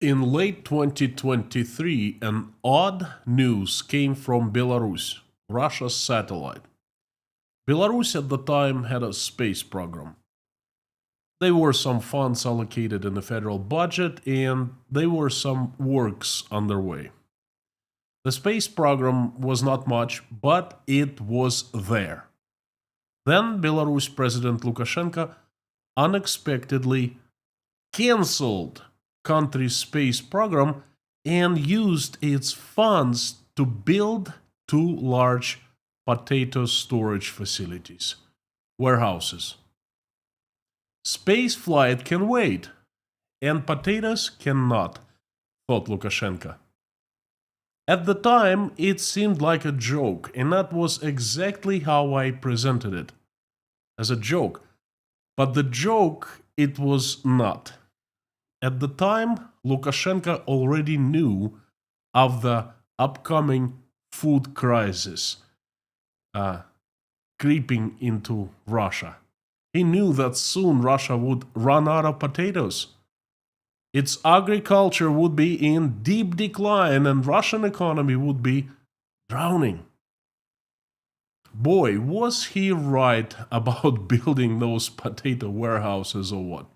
In late 2023, an odd news came from Belarus, Russia's satellite. Belarus at the time had a space program. There were some funds allocated in the federal budget, and there were some works underway. The space program was not much, but it was there. Then Belarus President Lukashenko unexpectedly cancelled country's space program and used its funds to build two large potato storage facilities, warehouses. Space flight can wait, and potatoes cannot, thought Lukashenko. At the time, it seemed like a joke, and that was exactly how I presented it, as a joke. But the joke, it was not. At the time, Lukashenko already knew of the upcoming food crisis creeping into Russia. He knew that soon Russia would run out of potatoes. Its agriculture would be in deep decline and Russian economy would be drowning. Boy, was he right about building those potato warehouses or what?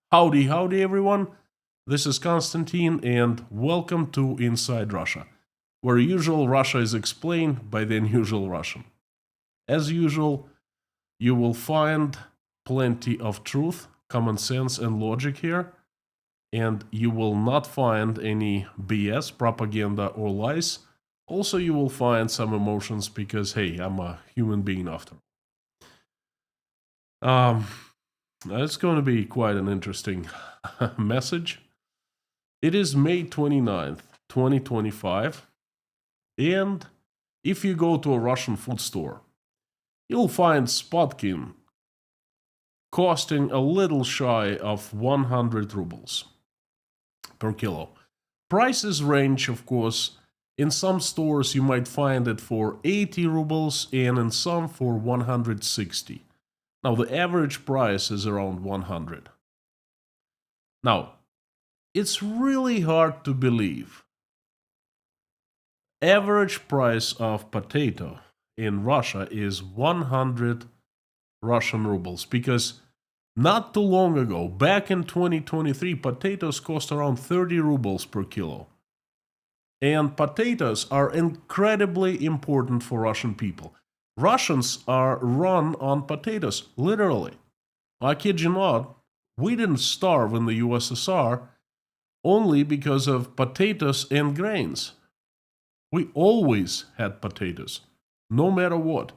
Howdy, everyone. This is Konstantin, and welcome to Inside Russia, where usual Russia is explained by the unusual Russian. As usual, you will find plenty of truth, common sense, and logic here, and you will not find any BS, propaganda, or lies. Also, you will find some emotions because, hey, I'm a human being after all. It's going to be quite an interesting message. It is May 29th, 2025, and if you go to a Russian food store, you'll find Spotkin costing a little shy of 100 rubles per kilo. Prices range, of course. In some stores, you might find it for 80 rubles and in some for 160. Now, the average price is around 100. Now, it's really hard to believe. Average price of potato in Russia is 100 Russian rubles because not too long ago, back in 2023, potatoes cost around 30 rubles per kilo. And potatoes are incredibly important for Russian people. Russians are run on potatoes, literally. I kid you not, we didn't starve in the USSR only because of potatoes and grains. We always had potatoes, no matter what.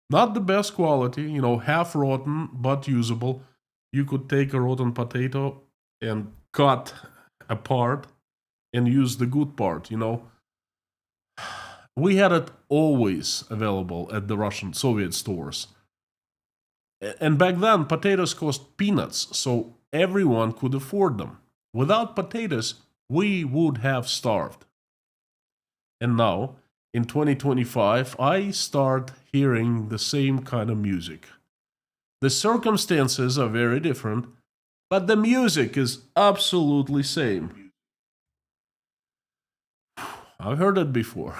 Not the best quality, half rotten but usable. You could take a rotten potato and cut apart and use the good part. We had it always available at the Russian Soviet stores. And back then, potatoes cost peanuts, so everyone could afford them. Without potatoes, we would have starved. And now, in 2025, I start hearing the same kind of music. The circumstances are very different, but the music is absolutely same. I've heard it before.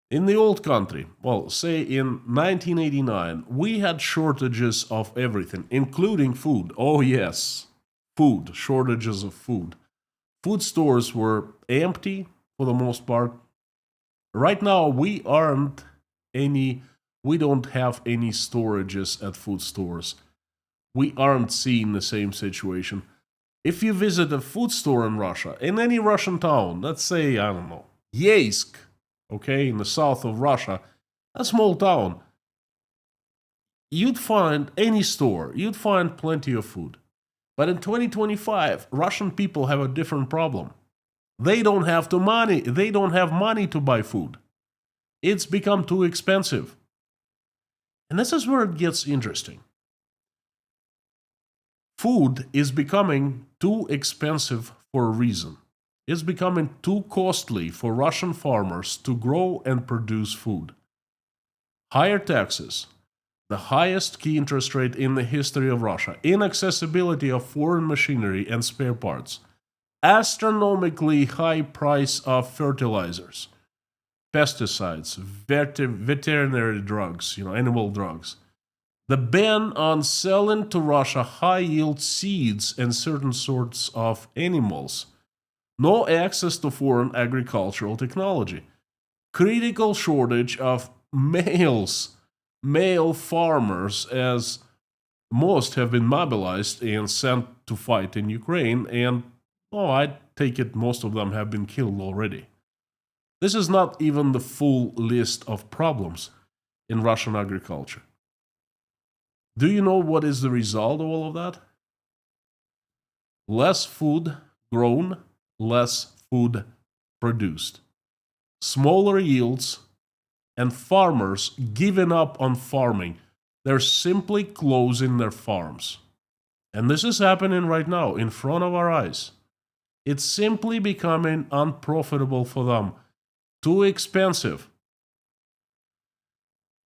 In the old country, well, say in 1989, we had shortages of everything, including food. Oh, yes, food, shortages of food. Food stores were empty for the most part. Right now, we don't have any storages at food stores. We aren't seeing the same situation. If you visit a food store in Russia, in any Russian town, let's say, I don't know, Yeisk, okay, in the south of Russia, a small town, you'd find any store, you'd find plenty of food. But in 2025, Russian people have a different problem. They don't have money to buy food. It's become too expensive. And this is where it gets interesting. Food is becoming too expensive for a reason. It's becoming too costly for Russian farmers to grow and produce food. Higher taxes, the highest key interest rate in the history of Russia, inaccessibility of foreign machinery and spare parts, astronomically high price of fertilizers, pesticides, veterinary drugs, animal drugs, the ban on selling to Russia high yield seeds and certain sorts of animals, no access to foreign agricultural technology, critical shortage of male farmers, as most have been mobilized and sent to fight in Ukraine, and I take it most of them have been killed already. This is not even the full list of problems in Russian agriculture. Do you know what is the result of all of that? Less food grown, less food produced, smaller yields, and farmers giving up on farming. They're simply closing their farms. And this is happening right now in front of our eyes. It's simply becoming unprofitable for them, too expensive.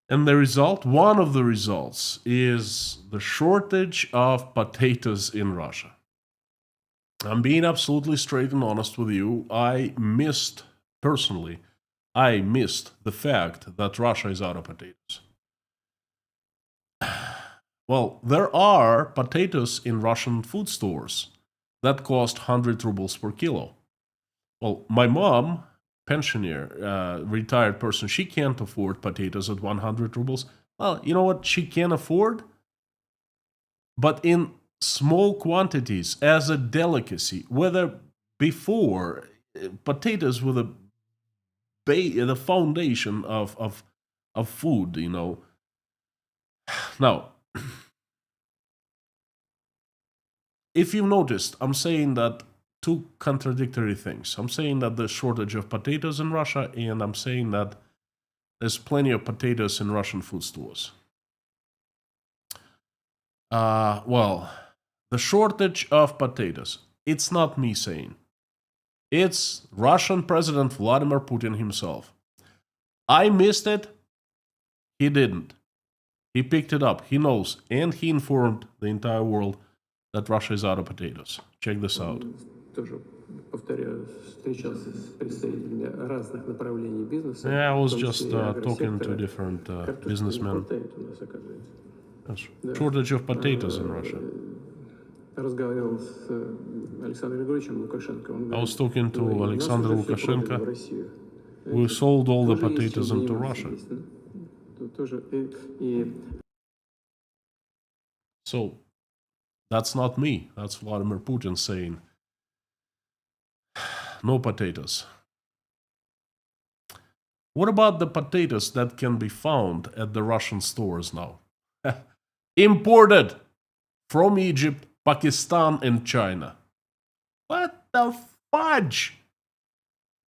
And the result, one of the results, is the shortage of potatoes in Russia. I'm being absolutely straight and honest with you. I missed the fact that Russia is out of potatoes. Well, there are potatoes in Russian food stores that cost 100 rubles per kilo. Well, my mom, pensioner, retired person, she can't afford potatoes at 100 rubles. Well, you know what she can afford? But in small quantities as a delicacy, whether before potatoes were the foundation of food, Now, if you've noticed, I'm saying that two contradictory things. I'm saying that there's shortage of potatoes in Russia, and I'm saying that there's plenty of potatoes in Russian food stores. Well, the shortage of potatoes, it's not me saying. It's Russian President Vladimir Putin himself. I missed it. He didn't. He picked it up. He knows. And he informed the entire world that Russia is out of potatoes. Check this out. Yeah, I was just talking to different businessmen. There's shortage of potatoes in Russia. I was talking to Alexander Lukashenko. We sold all the potatoes into Russia. So, that's not me. That's Vladimir Putin saying, no potatoes. What about the potatoes that can be found at the Russian stores now? Imported from Egypt, Pakistan, and China. What the fudge?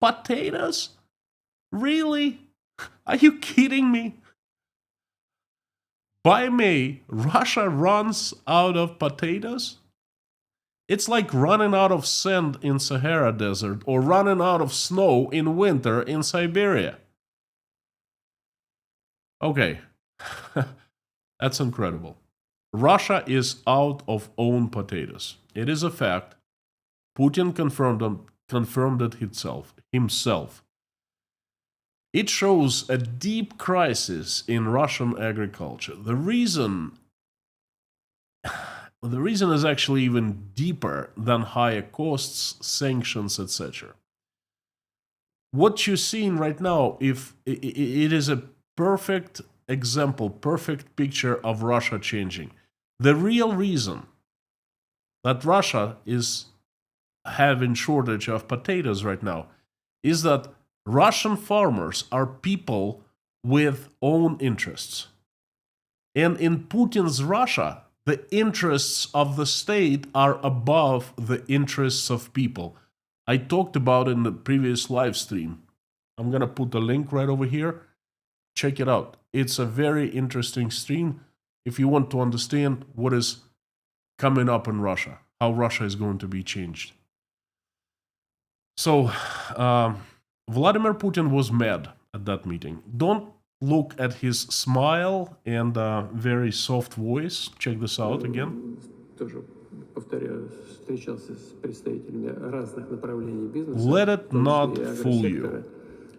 Potatoes? Really? Are you kidding me? By May, Russia runs out of potatoes? It's like running out of sand in Sahara Desert or running out of snow in winter in Siberia. Okay, that's incredible. Russia is out of own potatoes. It is a fact. Putin confirmed it himself. It shows a deep crisis in Russian agriculture. The reason is actually even deeper than higher costs, sanctions, etc. What you're seeing right now, if it is a perfect example, perfect picture of Russia changing. The real reason that Russia is having shortage of potatoes right now is that Russian farmers are people with own interests. And in Putin's Russia, the interests of the state are above the interests of people. I talked about it in the previous live stream. I'm going to put the link right over here. Check it out. It's a very interesting stream if you want to understand what is coming up in Russia, how Russia is going to be changed. So, Vladimir Putin was mad at that meeting. Don't look at his smile and very soft voice. Check this out again. Тоже, повторяю, встречался с представителями разных направлений бизнеса. Let it not fool you.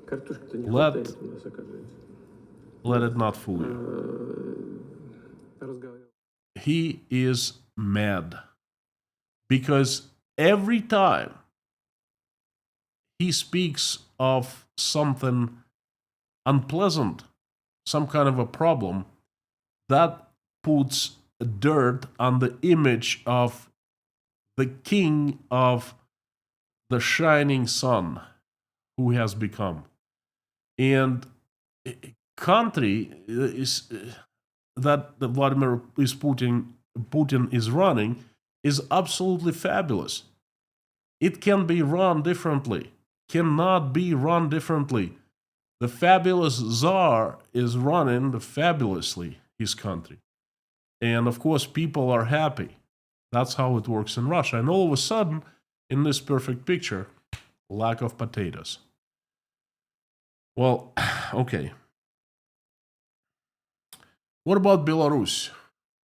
Картошки-то не Let хватает у нас, оказывается. it not fool you. He is mad because every time he speaks of something unpleasant, some kind of a problem, that puts dirt on the image of the king of the shining sun who has become. And country is that Vladimir is Putin is running is absolutely fabulous. It can be run differently. Cannot be run differently. The fabulous Tsar is running fabulously his country. And of course, people are happy. That's how it works in Russia. And all of a sudden, in this perfect picture, lack of potatoes. Well, okay. What about Belarus?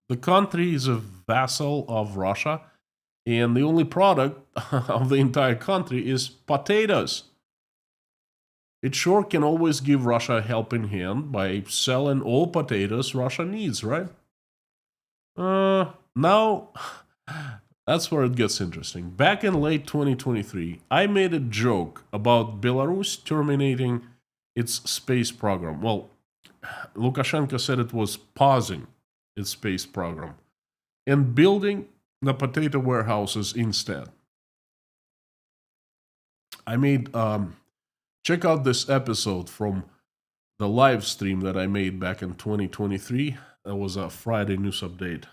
The country is a vassal of Russia, and the only product of the entire country is potatoes. It sure can always give Russia a helping hand by selling all potatoes Russia needs, right? Now, that's where it gets interesting. Back in late 2023, I made a joke about Belarus terminating its space program. Well, Lukashenko said it was pausing its space program and building the potato warehouses instead. I made check out this episode from the live stream that I made back in 2023. That was a Friday news update.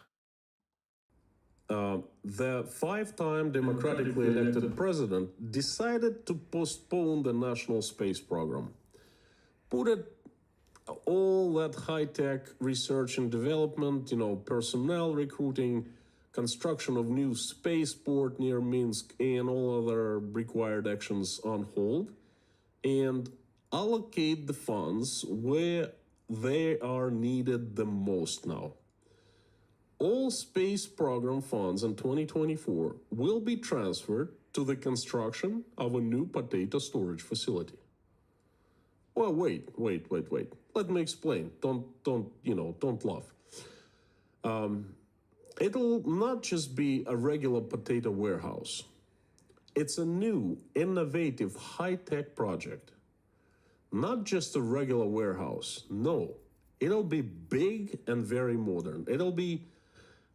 The five-time democratically elected president decided to postpone the national space program. Put it all that high-tech research and development, personnel recruiting, construction of new spaceport near Minsk, and all other required actions on hold, and allocate the funds where they are needed the most now. All space program funds in 2024 will be transferred to the construction of a new potato storage facility. Well, wait. Let me explain. Don't laugh. It'll not just be a regular potato warehouse. It's a new, innovative, high-tech project. Not just a regular warehouse. No, it'll be big and very modern. It'll be,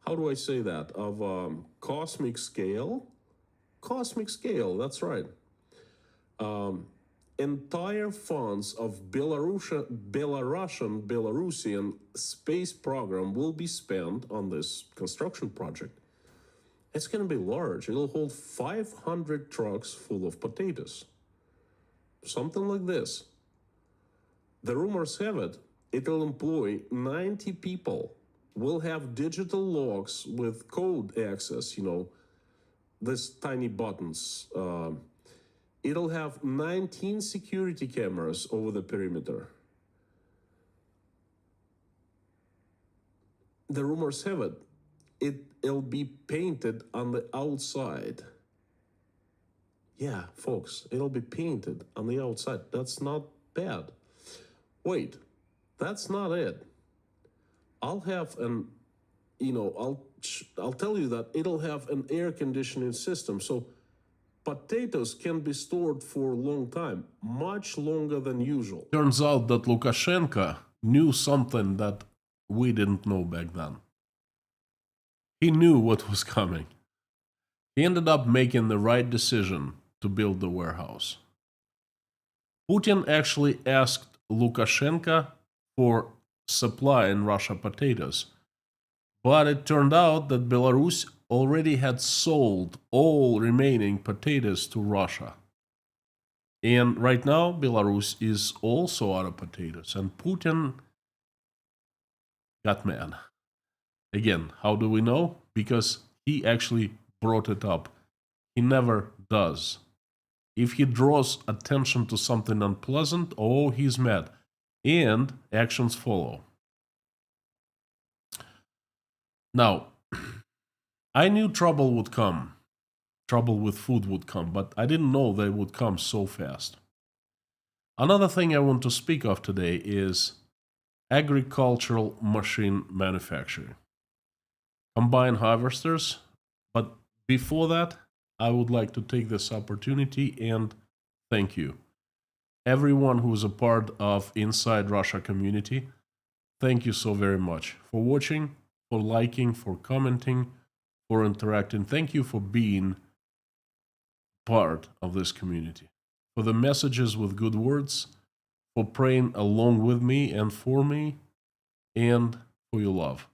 how do I say that, of cosmic scale? Cosmic scale, that's right. Entire funds of Belarusian space program will be spent on this construction project. It's going to be large. It'll hold 500 trucks full of potatoes. Something like this. The rumors have it, it'll employ 90 people. We'll have digital locks with code access, these tiny buttons. It'll have 19 security cameras over the perimeter. The rumors have it, it'll be painted on the outside. Yeah, folks, it'll be painted on the outside. That's not bad. Wait, that's not it. I'll have I'll tell you that it'll have an air conditioning system. So potatoes can be stored for a long time, much longer than usual. Turns out that Lukashenko knew something that we didn't know back then. He knew what was coming. He ended up making the right decision to build the warehouse. Putin actually asked Lukashenko for supplying Russia potatoes, but it turned out that Belarus already had sold all remaining potatoes to Russia. And right now, Belarus is also out of potatoes, and Putin got mad. Again, how do we know? Because he actually brought it up. He never does. If he draws attention to something unpleasant, oh, he's mad. and actions follow. Now, I knew trouble would come, trouble with food would come, but I didn't know they would come so fast. Another thing I want to speak of today is agricultural machine manufacturing, combine harvesters. But before that, I would like to take this opportunity and thank you. Everyone who is a part of Inside Russia community, thank you so very much for watching, for liking, for commenting, for interacting. Thank you for being part of this community, for the messages with good words, for praying along with me and for me, and for your love.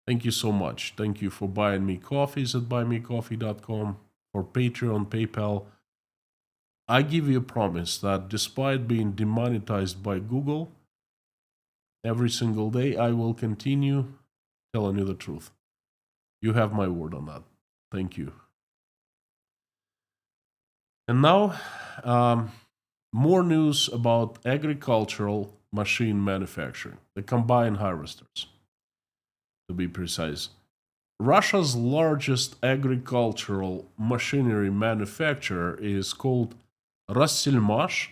Thank you so much. Thank you for buying me coffees at buymecoffee.com, for Patreon, PayPal. I give you a promise that despite being demonetized by Google, every single day I will continue telling you the truth. You have my word on that. Thank you. And now, more news about agricultural machine manufacturing, the combine harvesters, to be precise. Russia's largest agricultural machinery manufacturer is called Rosselmash,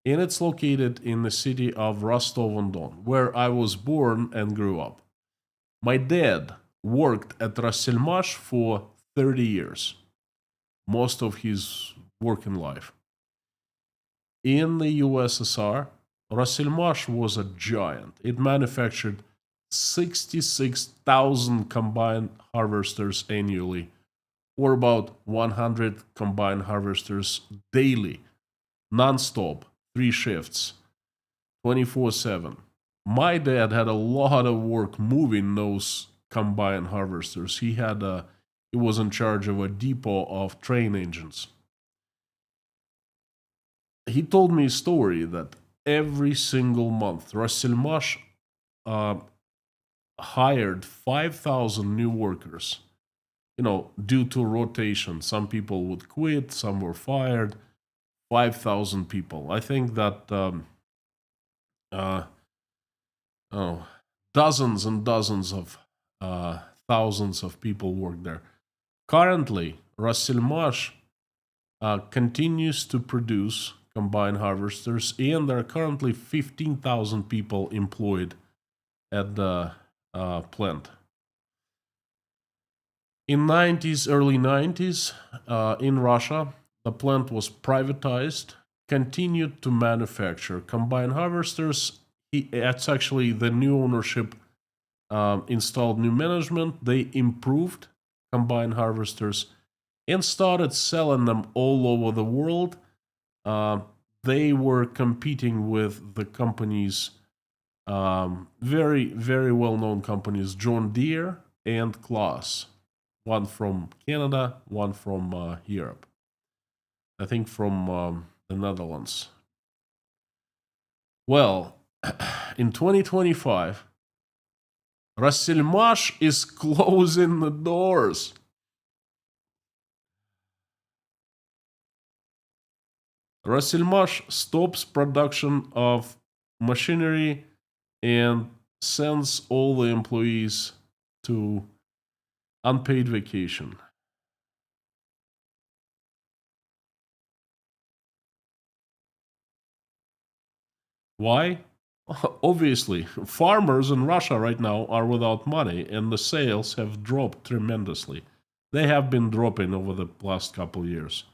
and it's located in the city of Rostov-on-Don, where I was born and grew up. My dad worked at Rosselmash for 30 years, most of his working life. In the USSR, Rosselmash was a giant. It manufactured 66,000 combine harvesters annually, or about 100 combine harvesters daily, non-stop, 3 shifts, 24/7. My dad had a lot of work moving those combine harvesters. He was in charge of a depot of train engines. He told me a story that every single month, Rosselmash hired 5,000 new workers. Due to rotation, some people would quit, some were fired. 5,000 people. I think that dozens and dozens of thousands of people work there. Currently, Rosselmash continues to produce combine harvesters, and there are currently 15,000 people employed at the plant. In early 90s, in Russia, the plant was privatized, continued to manufacture combine harvesters. It's actually the new ownership installed new management. They improved combine harvesters and started selling them all over the world. They were competing with the companies, very, very well-known companies, John Deere and Claas. One from Canada, one from Europe. I think from the Netherlands. Well, in 2025, Rosselmash is closing the doors. Rosselmash stops production of machinery and sends all the employees to unpaid vacation. Why? Obviously, farmers in Russia right now are without money, and the sales have dropped tremendously. They have been dropping over the last couple years.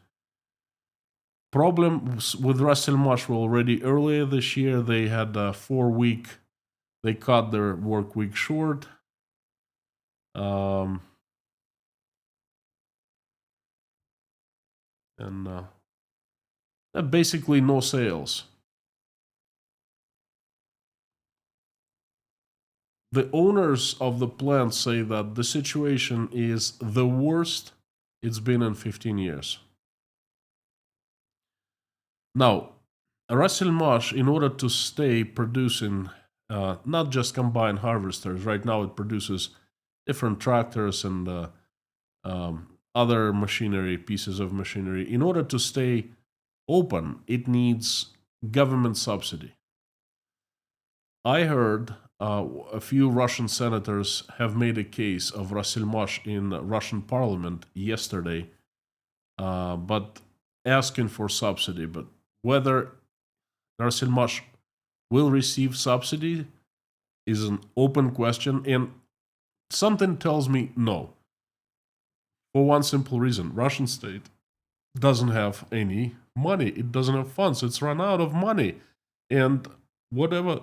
Problems with Rosselmash were already earlier this year. They had a 4-week, they cut their work week short. And basically no sales. The owners of the plant say that the situation is the worst it's been in 15 years. Now, Rosselmash, in order to stay producing not just combine harvesters, right now it produces different tractors and other machinery, pieces of machinery. In order to stay open, it needs government subsidy. I heard a few Russian senators have made a case of Rasilmash in Russian parliament yesterday, but asking for subsidy. But whether Rasilmash will receive subsidy is an open question, and something tells me no. For one simple reason, Russian state doesn't have any money. It doesn't have funds. It's run out of money. And whatever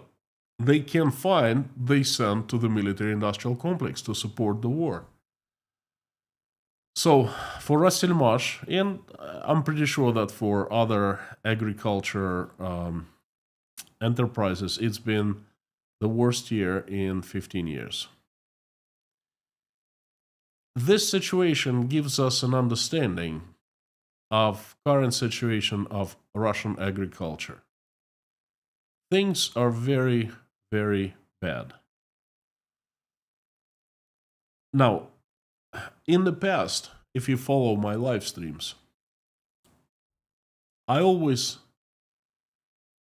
they can find, they send to the military industrial complex to support the war. So for Rasilmash, and I'm pretty sure that for other agriculture enterprises, it's been the worst year in 15 years. This situation gives us an understanding of current situation of Russian agriculture. Things are very, very bad. Now, in the past, if you follow my live streams, I always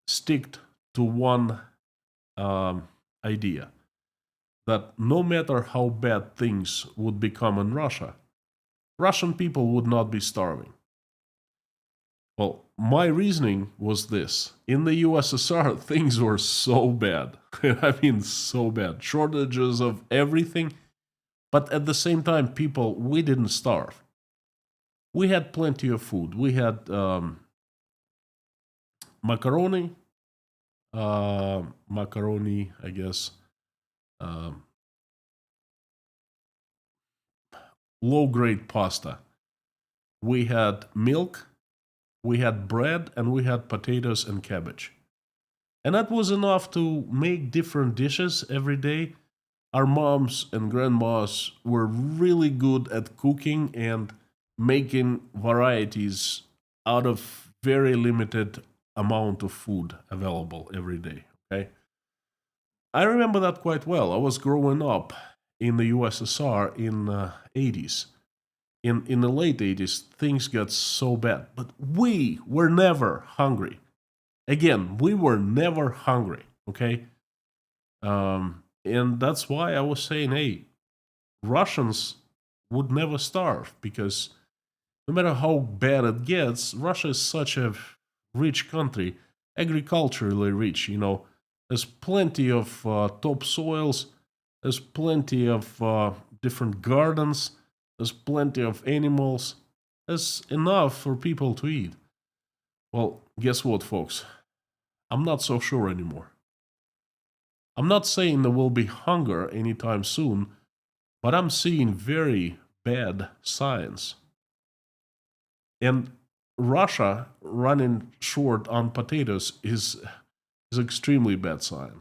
sticked to one idea that no matter how bad things would become in Russia, Russian people would not be starving. Well, my reasoning was this. In the USSR, things were so bad. I mean, so bad. Shortages of everything. But at the same time, we didn't starve. We had plenty of food. We had macaroni, I guess, low-grade pasta. We had milk, we had bread, and we had potatoes and cabbage. And that was enough to make different dishes every day. Our moms and grandmas were really good at cooking and making varieties out of very limited amount of food available every day. Okay, I remember that quite well. I was growing up in the USSR in 80s. In the late 80s, things got so bad, but we were never hungry. Again, we were never hungry. Okay, and that's why I was saying, hey, Russians would never starve because no matter how bad it gets, Russia is such a rich country, agriculturally rich. There's plenty of top soils, there's plenty of different gardens, there's plenty of animals, there's enough for people to eat. Well, guess what, folks? I'm not so sure anymore. I'm not saying there will be hunger anytime soon, but I'm seeing very bad signs. And Russia running short on potatoes is extremely bad sign.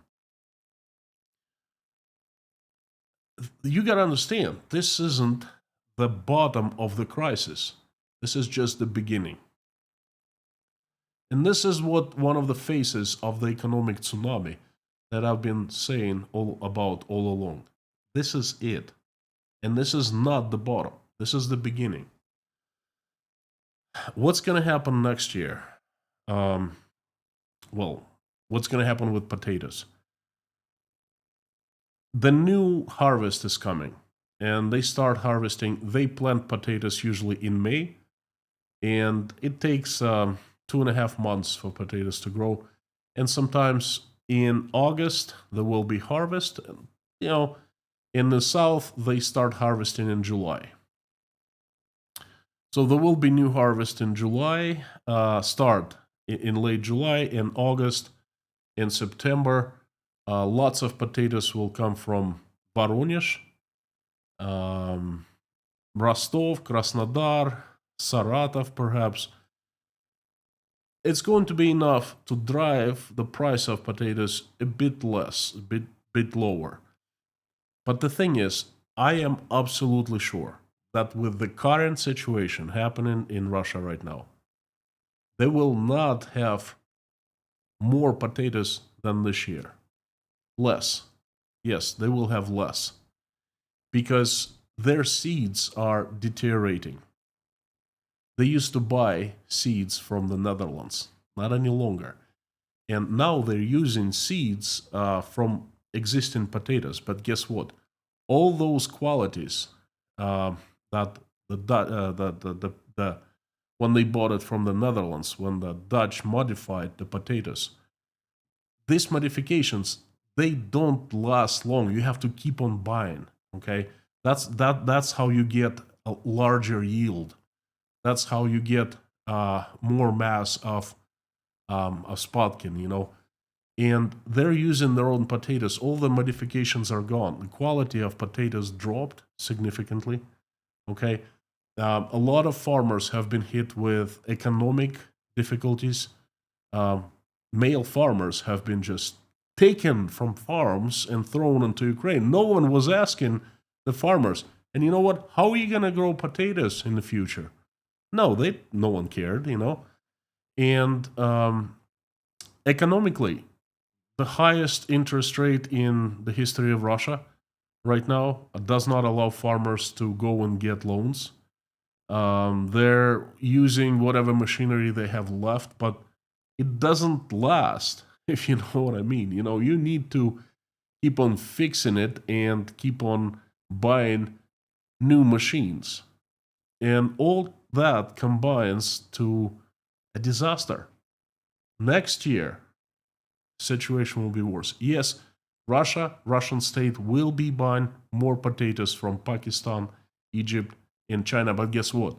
You gotta understand, this isn't the bottom of the crisis. This is just the beginning. And this is what one of the faces of the economic tsunami that I've been saying all along. This is it. And this is not the bottom. This is the beginning. What's going to happen next year? Well, what's going to happen with potatoes? The new harvest is coming, and they start harvesting. They plant potatoes usually in May, and it takes 2.5 months for potatoes to grow. And sometimes in August, there will be harvest. In the south, they start harvesting in July. So there will be new harvest in July, start in late July, in August, in September. Lots of potatoes will come from Voronezh, Rostov, Krasnodar, Saratov, perhaps. It's going to be enough to drive the price of potatoes a bit less, a bit lower. But the thing is, I am absolutely sure that with the current situation happening in Russia right now, they will not have more potatoes than this year. Less. Yes, they will have less. Because their seeds are deteriorating. They used to buy seeds from the Netherlands, not any longer. And now they're using seeds from existing potatoes. But guess what? All those qualities that the when they bought it from the Netherlands, when the Dutch modified the potatoes, these modifications, they don't last long. You have to keep on buying. Okay, that's how you get a larger yield. That's how you get more mass of spotkin. And they're using their own potatoes. All the modifications are gone. The quality of potatoes dropped significantly. Okay, a lot of farmers have been hit with economic difficulties. Male farmers have been just taken from farms and thrown into Ukraine. No one was asking the farmers. And you know what? How are you going to grow potatoes in the future? No, no one cared. And economically, the highest interest rate in the history of Russia right now does not allow farmers to go and get loans. They're using whatever machinery they have left, but it doesn't last, if you know what I mean. You need to keep on fixing it and keep on buying new machines. And all that combines to a disaster. Next year, situation will be worse. Yes, Russian state will be buying more potatoes from Pakistan, Egypt, and China. But guess what?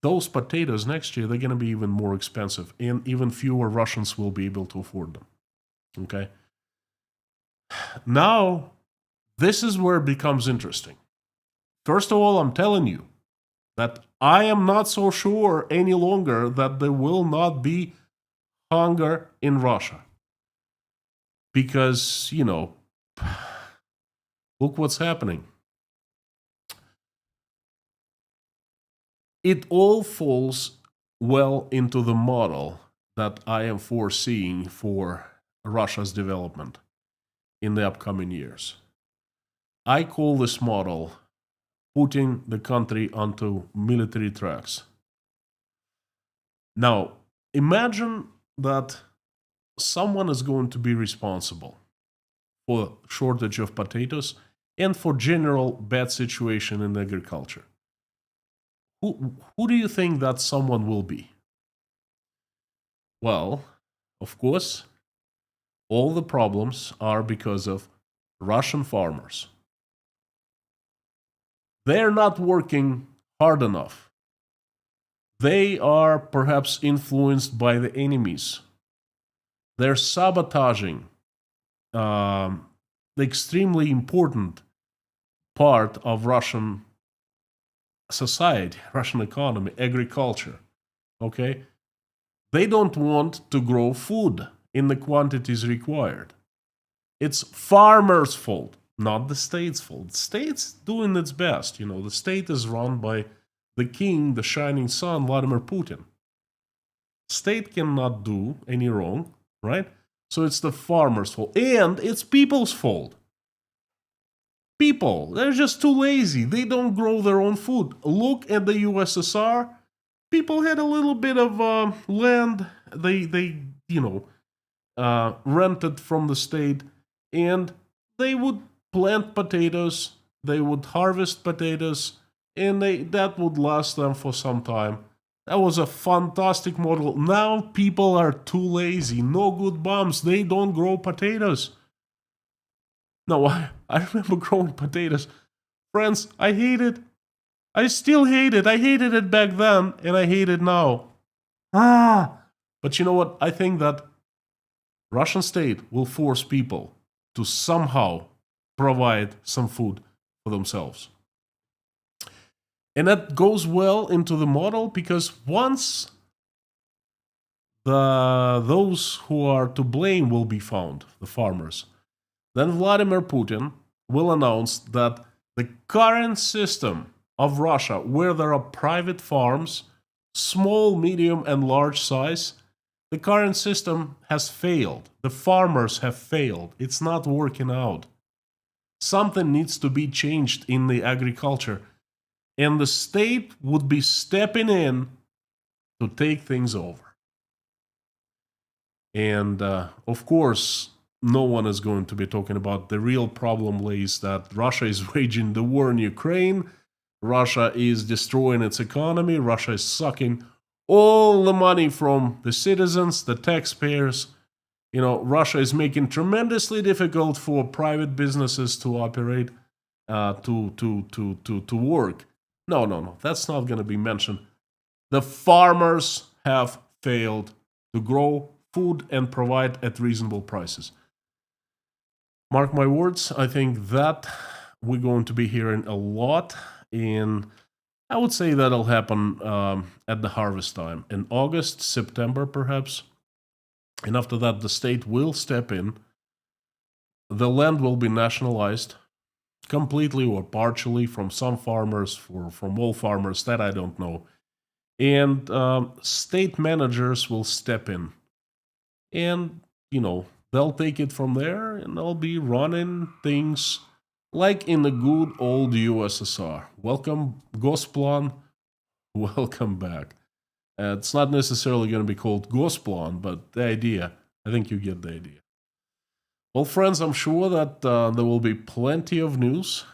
Those potatoes next year, they're going to be even more expensive, and even fewer Russians will be able to afford them. Okay? Now, this is where it becomes interesting. First of all, I'm telling you that I am not so sure any longer that there will not be hunger in Russia. Because, look what's happening. It all falls well into the model that I am foreseeing for Russia's development in the upcoming years. I call this model putting the country onto military tracks. Now, imagine that someone is going to be responsible for shortage of potatoes and for general bad situation in agriculture. Who do you think that someone will be? Well, of course, all the problems are because of Russian farmers. They're not working hard enough. They are perhaps influenced by the enemies. They're sabotaging the extremely important part of Russian society, Russian economy, agriculture. Okay? They don't want to grow food in the quantities required. It's farmers' fault, not the state's fault. The state's doing its best. The state is run by the king, the shining sun, Vladimir Putin. State cannot do any wrong, right? So it's the farmers' fault. And it's people's fault. People, they're just too lazy. They don't grow their own food. Look at the USSR. People had a little bit of land. They rented from the state, and they would plant potatoes. They would harvest potatoes, and that would last them for some time. That was a fantastic model. Now people are too lazy. No good bums. They don't grow potatoes. No, I remember growing potatoes. Friends, I hate it. I still hate it. I hated it back then, and I hate it now. But you know what? I think that Russian state will force people to somehow provide some food for themselves. And that goes well into the model because once those who are to blame will be found, the farmers, then Vladimir Putin will announce that the current system of Russia, where there are private farms, small, medium, and large size, the current system has failed. The farmers have failed. It's not working out. Something needs to be changed in the agriculture, and the state would be stepping in to take things over. And of course, no one is going to be talking about the real problem lays that Russia is waging the war in Ukraine. Russia is destroying its economy. Russia is sucking all the money from the citizens, the taxpayers. Russia is making tremendously difficult for private businesses to operate, to work. No. That's not going to be mentioned. The farmers have failed to grow food and provide at reasonable prices. Mark my words, I think that we're going to be hearing a lot, and I would say that'll happen at the harvest time in August, September, perhaps. And after that, the state will step in. The land will be nationalized completely or partially from some farmers, from all farmers, that I don't know. And state managers will step in. And, they'll take it from there and they'll be running things like in the good old USSR. Welcome, Gosplan. Welcome back. It's not necessarily going to be called Gosplan, but the idea, I think you get the idea. Well, friends, I'm sure that there will be plenty of news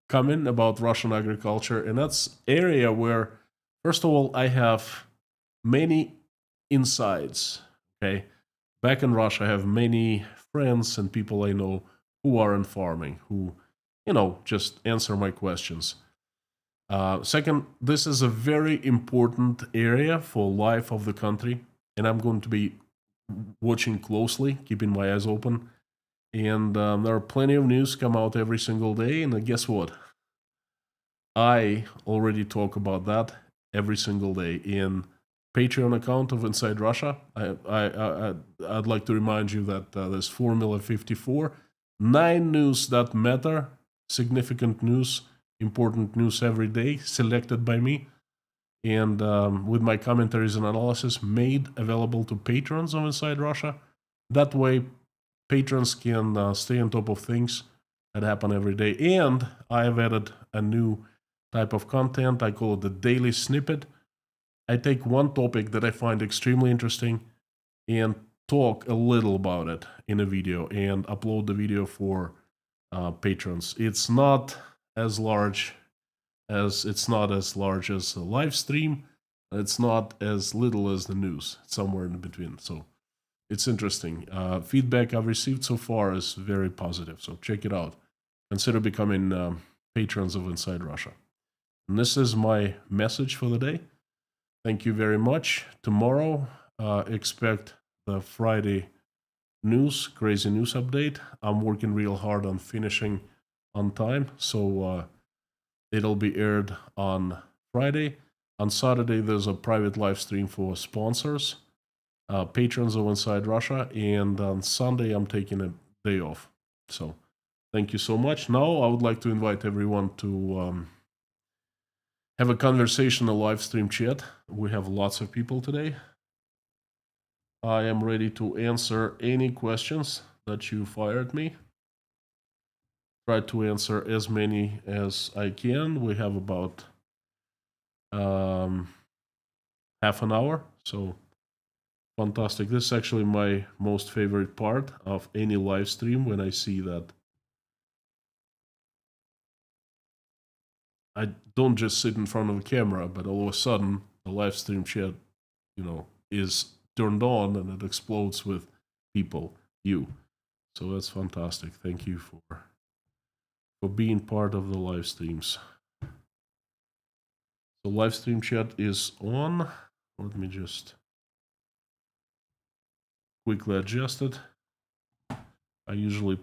coming about Russian agriculture, and that's area where, first of all, I have many insights. Okay, back in Russia, I have many friends and people I know who are in farming, who, just answer my questions. Second, this is a very important area for life of the country, and I'm going to be watching closely, keeping my eyes open. And there are plenty of news come out every single day, and guess what? I already talk about that every single day in Patreon account of Inside Russia. I'd like to remind you that there's Formula 54, 9 news that matter, significant news, important news every day, selected by me, and with my commentaries and analysis made available to patrons of Inside Russia. That way, patrons can stay on top of things that happen every day. And I have added a new type of content. I call it the daily snippet. I take one topic that I find extremely interesting and talk a little about it in a video and upload the video for patrons. It's not as large as a live stream. It's not as little as the news. It's somewhere in between. So it's interesting. Feedback I've received so far is very positive. So check it out. Consider becoming patrons of Inside Russia. And this is my message for the day. Thank you very much. Tomorrow, expect the Friday news, crazy news update. I'm working real hard on finishing on time, so it'll be aired on Friday. On Saturday, there's a private live stream for sponsors, patrons of Inside Russia, and on Sunday, I'm taking a day off. So thank you so much. Now, I would like to invite everyone to have a conversation, a live stream chat. We have lots of people today. I am ready to answer any questions that you fire at me. Try to answer as many as I can. We have about half an hour, so fantastic. This is actually my most favorite part of any live stream, when I see that I don't just sit in front of a camera, but all of a sudden the live stream chat, is turned on and it explodes with people, you. So that's fantastic. Thank you for being part of the live streams. So live stream chat is on. Let me just quickly adjust it. I usually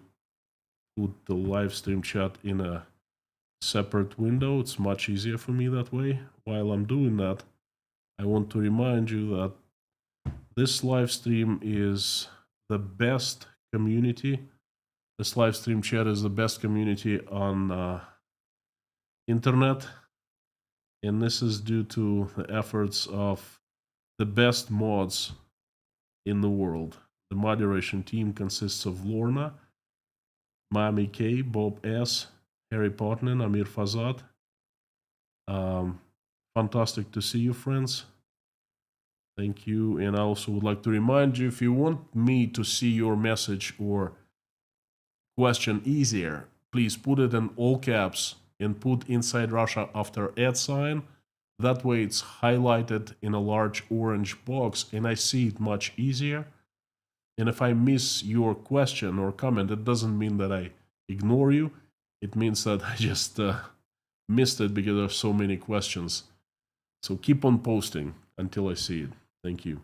put the live stream chat in a separate window. It's much easier for me that way. While I'm doing that, I want to remind you that this live stream is the best community. This live stream chat is the best community on internet, and this is due to the efforts of the best mods in the world. The moderation team consists of Lorna, Mami K, Bob S, Harry Potnin, Amir Fazad. Fantastic to see you, friends. Thank you. And I also would like to remind you, if you want me to see your message or question easier, please put it in all caps and put Inside Russia after @ That way it's highlighted in a large orange box and I see it much easier. And if I miss your question or comment, it doesn't mean that I ignore you. It means that I just missed it because there's so many questions. So keep on posting until I see it. Thank you.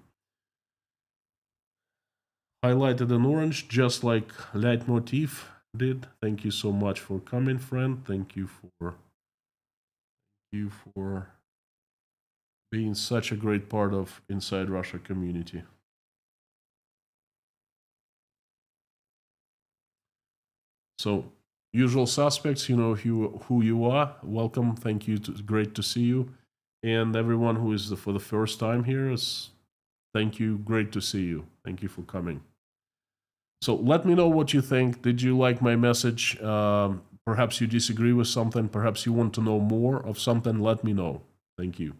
Highlighted in orange, just like Leitmotiv did. Thank you so much for coming, friend. Thank you for being such a great part of Inside Russia community. So, usual suspects, you know who you are. Welcome. Thank you. Great to see you. And everyone who is for the first time here is thank you. Great to see you. Thank you for coming. So let me know what you think. Did you like my message? Perhaps you disagree with something. Perhaps you want to know more of something. Let me know. Thank you.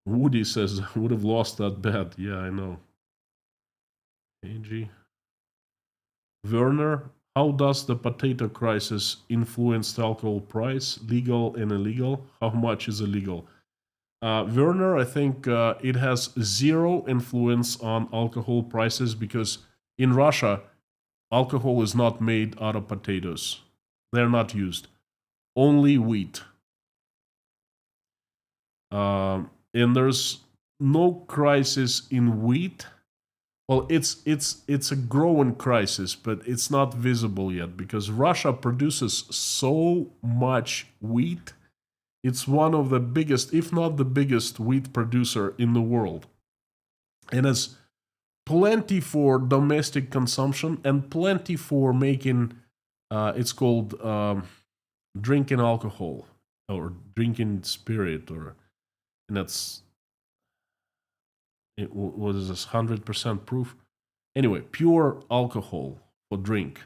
Woody says, would have lost that bet. Yeah, I know. AG. Werner, how does the potato crisis influence the alcohol price? Legal and illegal? How much is illegal? Werner, I think it has zero influence on alcohol prices because in Russia, alcohol is not made out of potatoes. They're not used. Only wheat. And there's no crisis in wheat. Well, it's a growing crisis, but it's not visible yet because Russia produces so much wheat. It's one of the biggest, if not the biggest, wheat producer in the world. And has plenty for domestic consumption and plenty for making, it's called drinking alcohol or drinking spirit, or and that's what is this 100% proof? Anyway, pure alcohol for drink.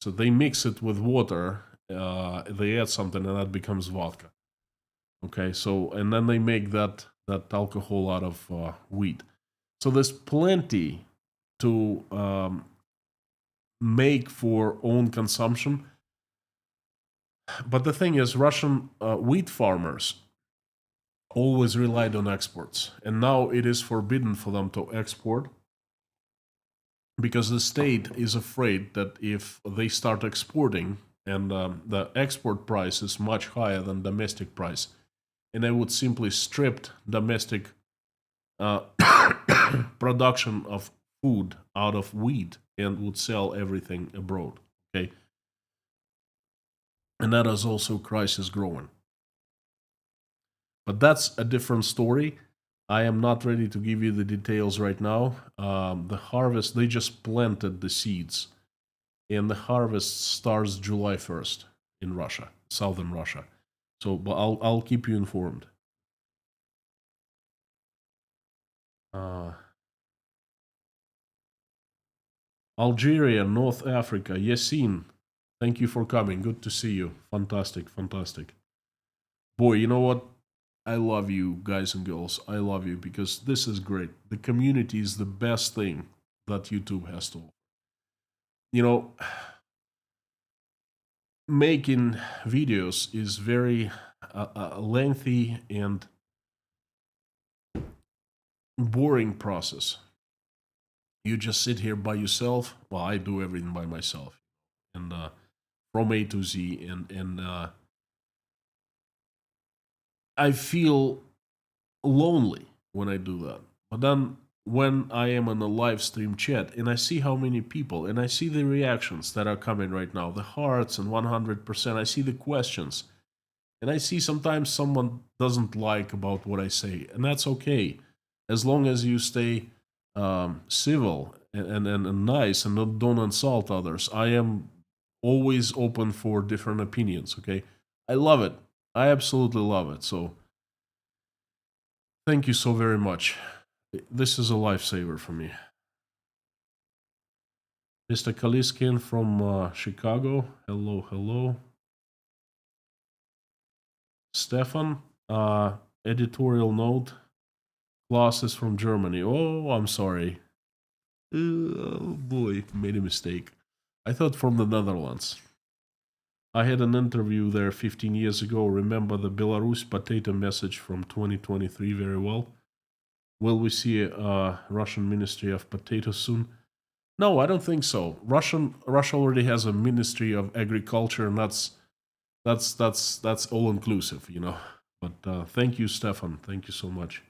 So they mix it with water, they add something, and that becomes vodka. Okay, so and then they make that alcohol out of wheat. So there's plenty to make for own consumption. But the thing is, Russian wheat farmers always relied on exports, and now it is forbidden for them to export because the state is afraid that if they start exporting and the export price is much higher than domestic price, and they would simply strip domestic uh, production of food out of wheat and would sell everything abroad. Okay, and that is also crisis growing. But that's a different story. I am not ready to give you the details right now. The harvest, they just planted the seeds, and the harvest starts July 1st in Russia, southern Russia. So, but I'll keep you informed. Uh, Algeria, North Africa, Yassine, thank you for coming. Good to see you. Fantastic, fantastic. Boy, you know what? I love you, guys and girls. I love you because this is great. The community is the best thing that YouTube has to offer. You know, making videos is very lengthy and boring process. You just sit here by yourself. Well, I do everything by myself, and from A to Z, and I feel lonely when I do that. But then when I am in a live stream chat and I see how many people and I see the reactions that are coming right now, the hearts and 100%, I see the questions. And I see sometimes someone doesn't like about what I say, and that's okay, as long as you stay civil and nice and don't insult others. I am always open for different opinions. Okay, I love it. I absolutely love it. So thank you so very much. This is a lifesaver for me. Mr. Kaliskin from Chicago. Hello, hello. Stefan, Editorial note: glasses from Germany. Oh, I'm sorry. Oh boy, made a mistake. I thought from the Netherlands. I had an interview there 15 years ago. Remember the Belarus potato message from 2023 very well. Will we see a Russian Ministry of Potatoes soon? No, I don't think so. Russia already has a Ministry of Agriculture, and that's all inclusive, you know. But thank you, Stefan. Thank you so much.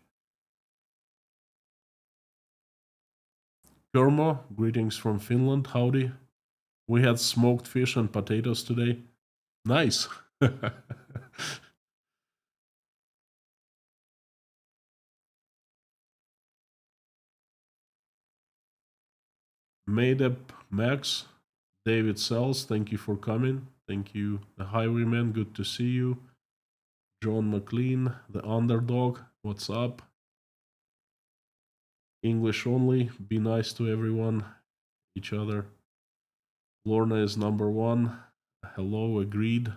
Kurmo, greetings from Finland. Howdy. We had smoked fish and potatoes today. Nice. Made up Max, David Sells, thank you for coming. Thank you. The Highwayman, good to see you. John McLean, the underdog, what's up? English only, be nice to everyone, each other. Lorna is number one. Hello, agreed.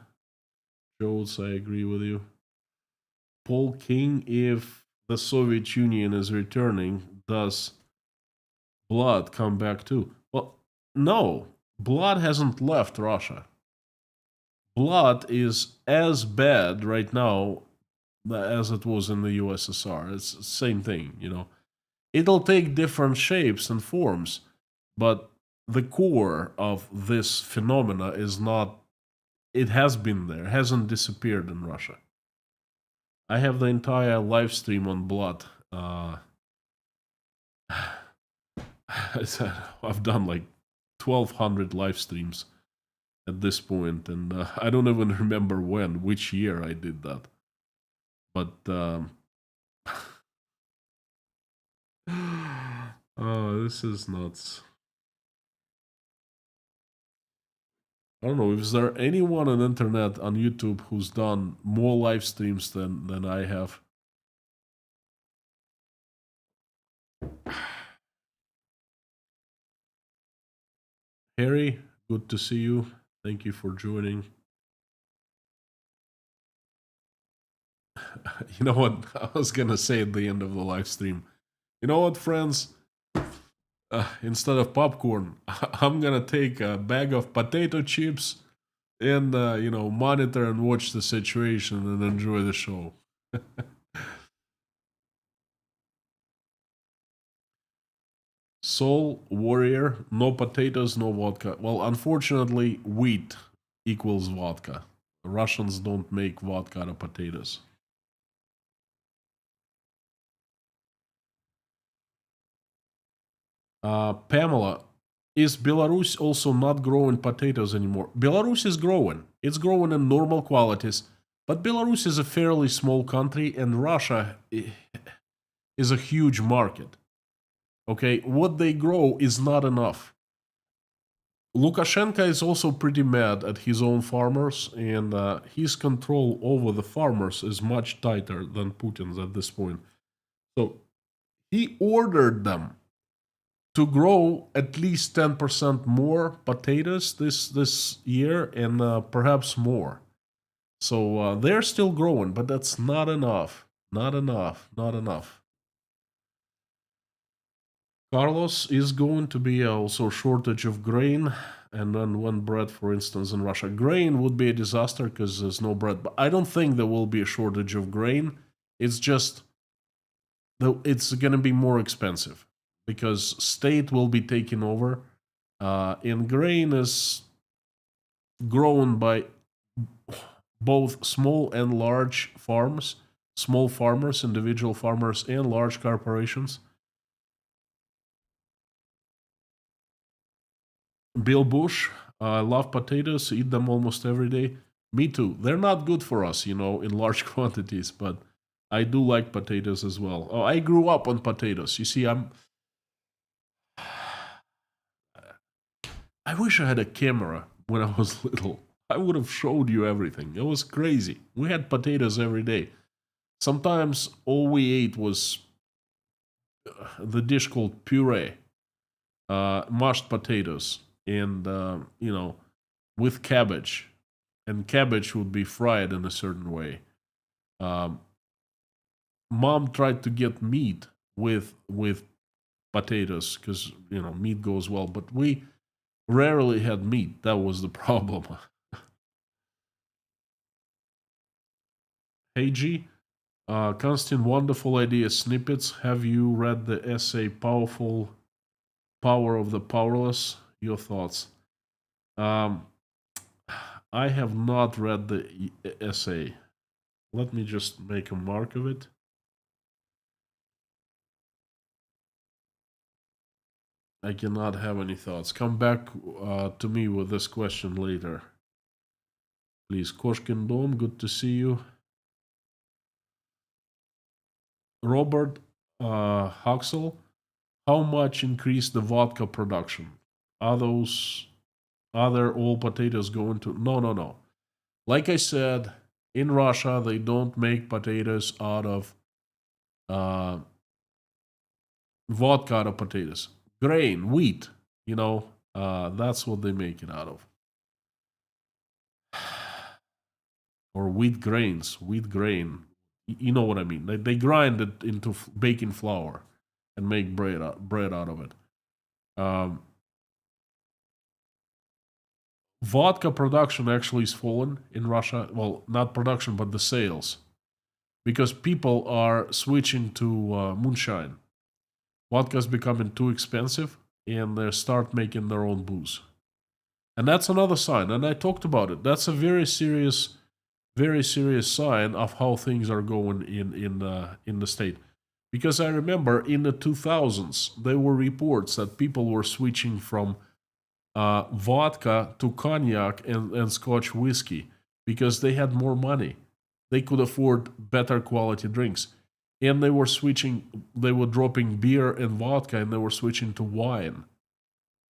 Jones, I agree with you. Paul King, if the Soviet Union is returning, does blood come back too? Well, no, blood hasn't left Russia. Blood is as bad right now as it was in the USSR. It's the same thing, you know. It'll take different shapes and forms, but the core of this phenomena is not, it has been there, hasn't disappeared in Russia. I have the entire live stream on blood. I've done like 1,200 live streams at this point, and I don't even remember which year I did that. But oh, this is nuts. I don't know. Is there anyone on the internet on YouTube who's done more live streams than I have? Harry, good to see you. Thank you for joining. You know what I was gonna say at the end of the live stream? You know what, friends? Instead of popcorn, I'm gonna take a bag of potato chips and monitor and watch the situation and enjoy the show. Soul Warrior, no potatoes, no vodka. Well, unfortunately, wheat equals vodka. The Russians don't make vodka out of potatoes. Pamela, is Belarus also not growing potatoes anymore? Belarus is growing. It's growing in normal qualities, but Belarus is a fairly small country, and Russia is a huge market. Okay, what they grow is not enough. Lukashenko is also pretty mad at his own farmers, and his control over the farmers is much tighter than Putin's at this point. So he ordered them to grow at least 10% more potatoes this year, and perhaps more. So they're still growing, but that's not enough. Not enough. Not enough. Carlos, is going to be also shortage of grain, and then when bread, for instance, in Russia. Grain would be a disaster because there's no bread. But I don't think there will be a shortage of grain. It's just it's going to be more expensive because state will be taking over, and grain is grown by both small and large farms, small farmers, individual farmers, and large corporations. Bill Bush, I love potatoes, eat them almost every day. Me too. They're not good for us, you know, in large quantities, but I do like potatoes as well. Oh, I grew up on potatoes. You see, I wish I had a camera when I was little. I would have showed you everything. It was crazy. We had potatoes every day. Sometimes all we ate was the dish called puree, mashed potatoes, and with cabbage, and cabbage would be fried in a certain way. mom tried to get meat with potatoes because meat goes well, but we rarely had meat. That was the problem. Hey G, Constant, wonderful idea snippets. Have you read the essay "Powerful Power of the Powerless"? Your thoughts? Um, I have not read the essay. Let me just make a mark of it. I cannot have any thoughts. Come back to me with this question later. Please. Koshkin Dom, good to see you. Robert Huxell, how much increased the vodka production? Are there all potatoes going to? No. Like I said, in Russia, they don't make potatoes out of vodka out of potatoes. Grain, wheat, that's what they make it out of. Or wheat grain. You know what I mean. They grind it into baking flour and make bread out of it. Vodka production actually is fallen in Russia. Well, not production, but the sales. Because people are switching to moonshine. Vodka is becoming too expensive and they start making their own booze. And that's another sign. And I talked about it. That's a very serious sign of how things are going in the state. Because I remember in the 2000s, there were reports that people were switching from vodka to cognac and Scotch whiskey because they had more money. They could afford better quality drinks. And they were dropping beer and vodka and they were switching to wine.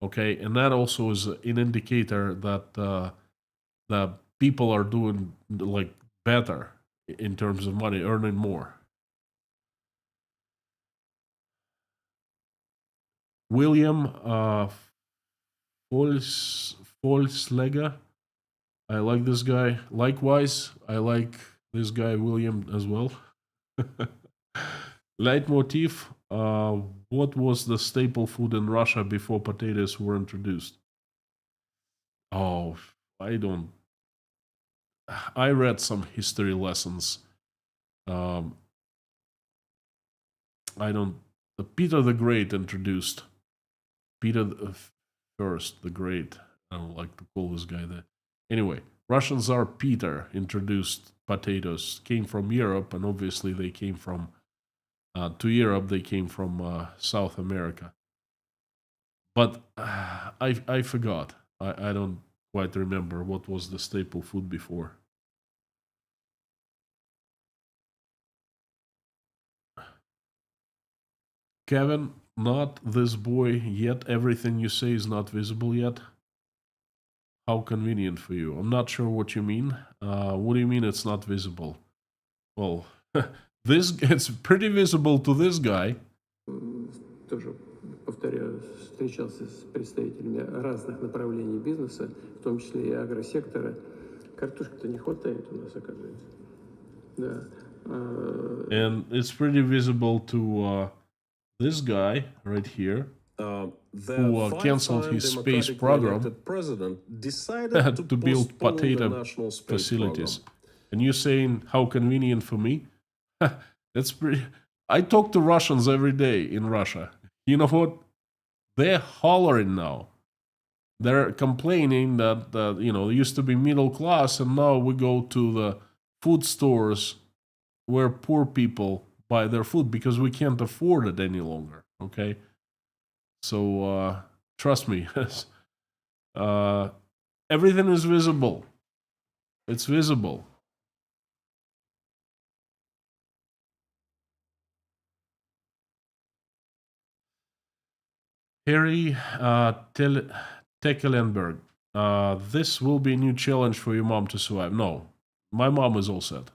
Okay, and that also is an indicator that that people are doing like better in terms of money, earning more. William Volslega, I like this guy. Likewise, I like this guy William as well. Leitmotif, what was the staple food in Russia before potatoes were introduced? Oh, I don't. I read some history lessons. I don't. Peter the Great introduced. Peter the First, the Great. I don't like to call this guy that. Anyway, Russian Tsar Peter introduced potatoes. Came from Europe, and obviously they came from to Europe. They came from South America. But I forgot. I don't quite remember what was the staple food before. Kevin, not this boy yet. Everything you say is not visible yet. How convenient for you. I'm not sure what you mean. What do you mean it's not visible? Well, it's pretty visible to this guy. Тоже, повторяю, встречался с представителями разных направлений бизнеса, в том числе и агросектора. Картошки-то не хватает у нас, оказывается. Да. And it's pretty visible to this guy right here, who canceled his space program to build potato facilities. And you're saying how convenient for me? That's pretty. I talk to Russians every day in Russia. You know what? They're hollering now. They're complaining that they used to be middle class, and now we go to the food stores where poor people buy their food because we can't afford it any longer. Okay, so trust me, everything is visible. It's visible. Harry Tekelenberg, this will be a new challenge for your mom to survive. No, my mom is all set.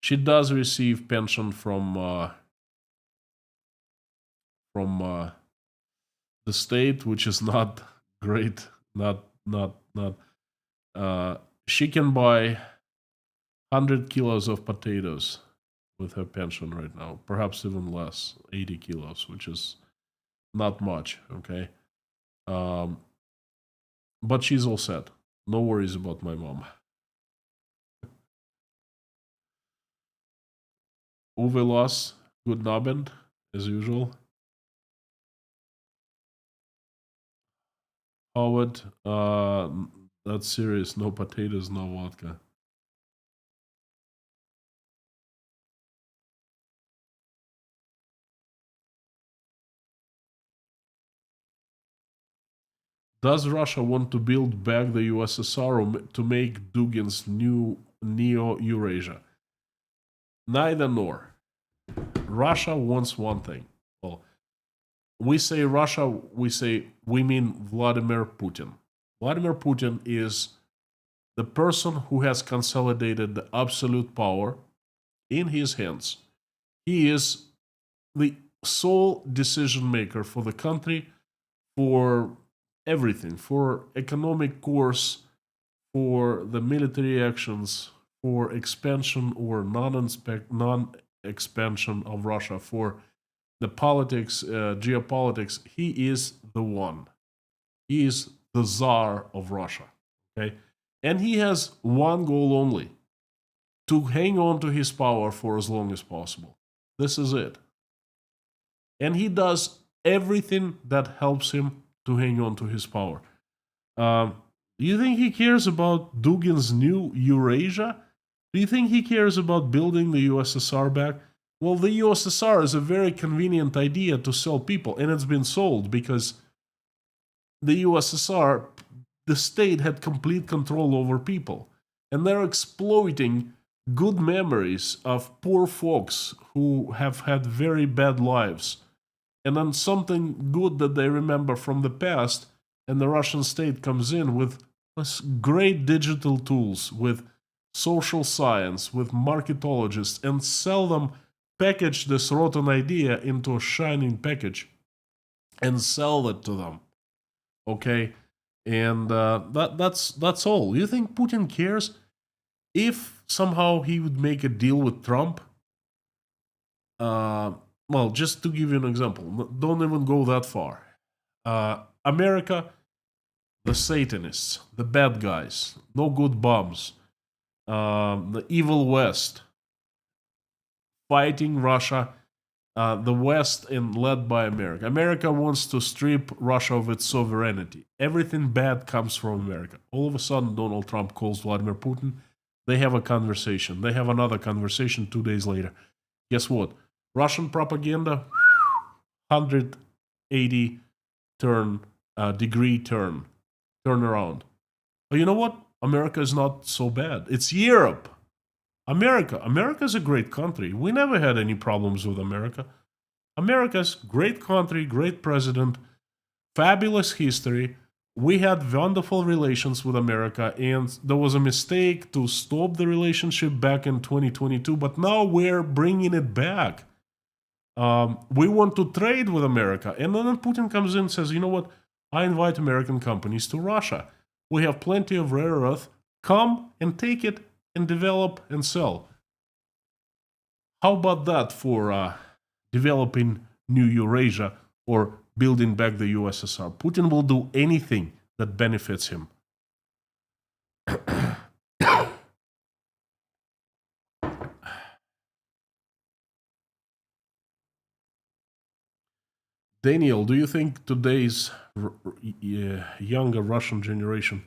She does receive pension from the state, which is not great. Not. She can buy 100 kilos of potatoes with her pension right now. Perhaps even less, 80 kilos, which is not much, okay? Um, but she's all set. No worries about my mom. Uwe Loss, good Abend, as usual. Howard, that's serious. No potatoes, no vodka. Does Russia want to build back the USSR or to make Dugin's new Neo-Eurasia? Neither nor. Russia wants one thing. Well, we say Russia, we mean Vladimir Putin. Vladimir Putin is the person who has consolidated the absolute power in his hands. He is the sole decision maker for the country, for everything, for economic course, for the military actions, for expansion or non-expansion of Russia, for the politics, geopolitics. He is the one. He is the czar of Russia. Okay, and he has one goal only: to hang on to his power for as long as possible. This is it. And he does everything that helps him to hang on to his power. Do you think he cares about Dugin's new Eurasia? Do you think he cares about building the USSR back? Well, the USSR is a very convenient idea to sell people, and it's been sold because the USSR, the state had complete control over people. And they're exploiting good memories of poor folks who have had very bad lives. And then something good that they remember from the past, and the Russian state comes in with great digital tools, with social science, with marketologists, and sell them, package this rotten idea into a shining package and sell it to them. Okay? And that's all. You think Putin cares? If somehow he would make a deal with Trump, well, just to give you an example, don't even go that far. America, the Satanists, the bad guys, no good bums, the evil West, fighting Russia, the West and led by America. America wants to strip Russia of its sovereignty. Everything bad comes from America. All of a sudden, Donald Trump calls Vladimir Putin. They have a conversation. They have another conversation 2 days later. Guess what? Russian propaganda, 180 degree turn around. But you know what? America is not so bad. It's Europe. America is a great country. We never had any problems with America. America's great country, great president, fabulous history. We had wonderful relations with America, and there was a mistake to stop the relationship back in 2022, but now we're bringing it back. We want to trade with America. And then Putin comes in and says, you know what? I invite American companies to Russia. We have plenty of rare earth. Come and take it and develop and sell. How about that for developing new Eurasia or building back the USSR? Putin will do anything that benefits him. Daniel, do you think today's younger Russian generation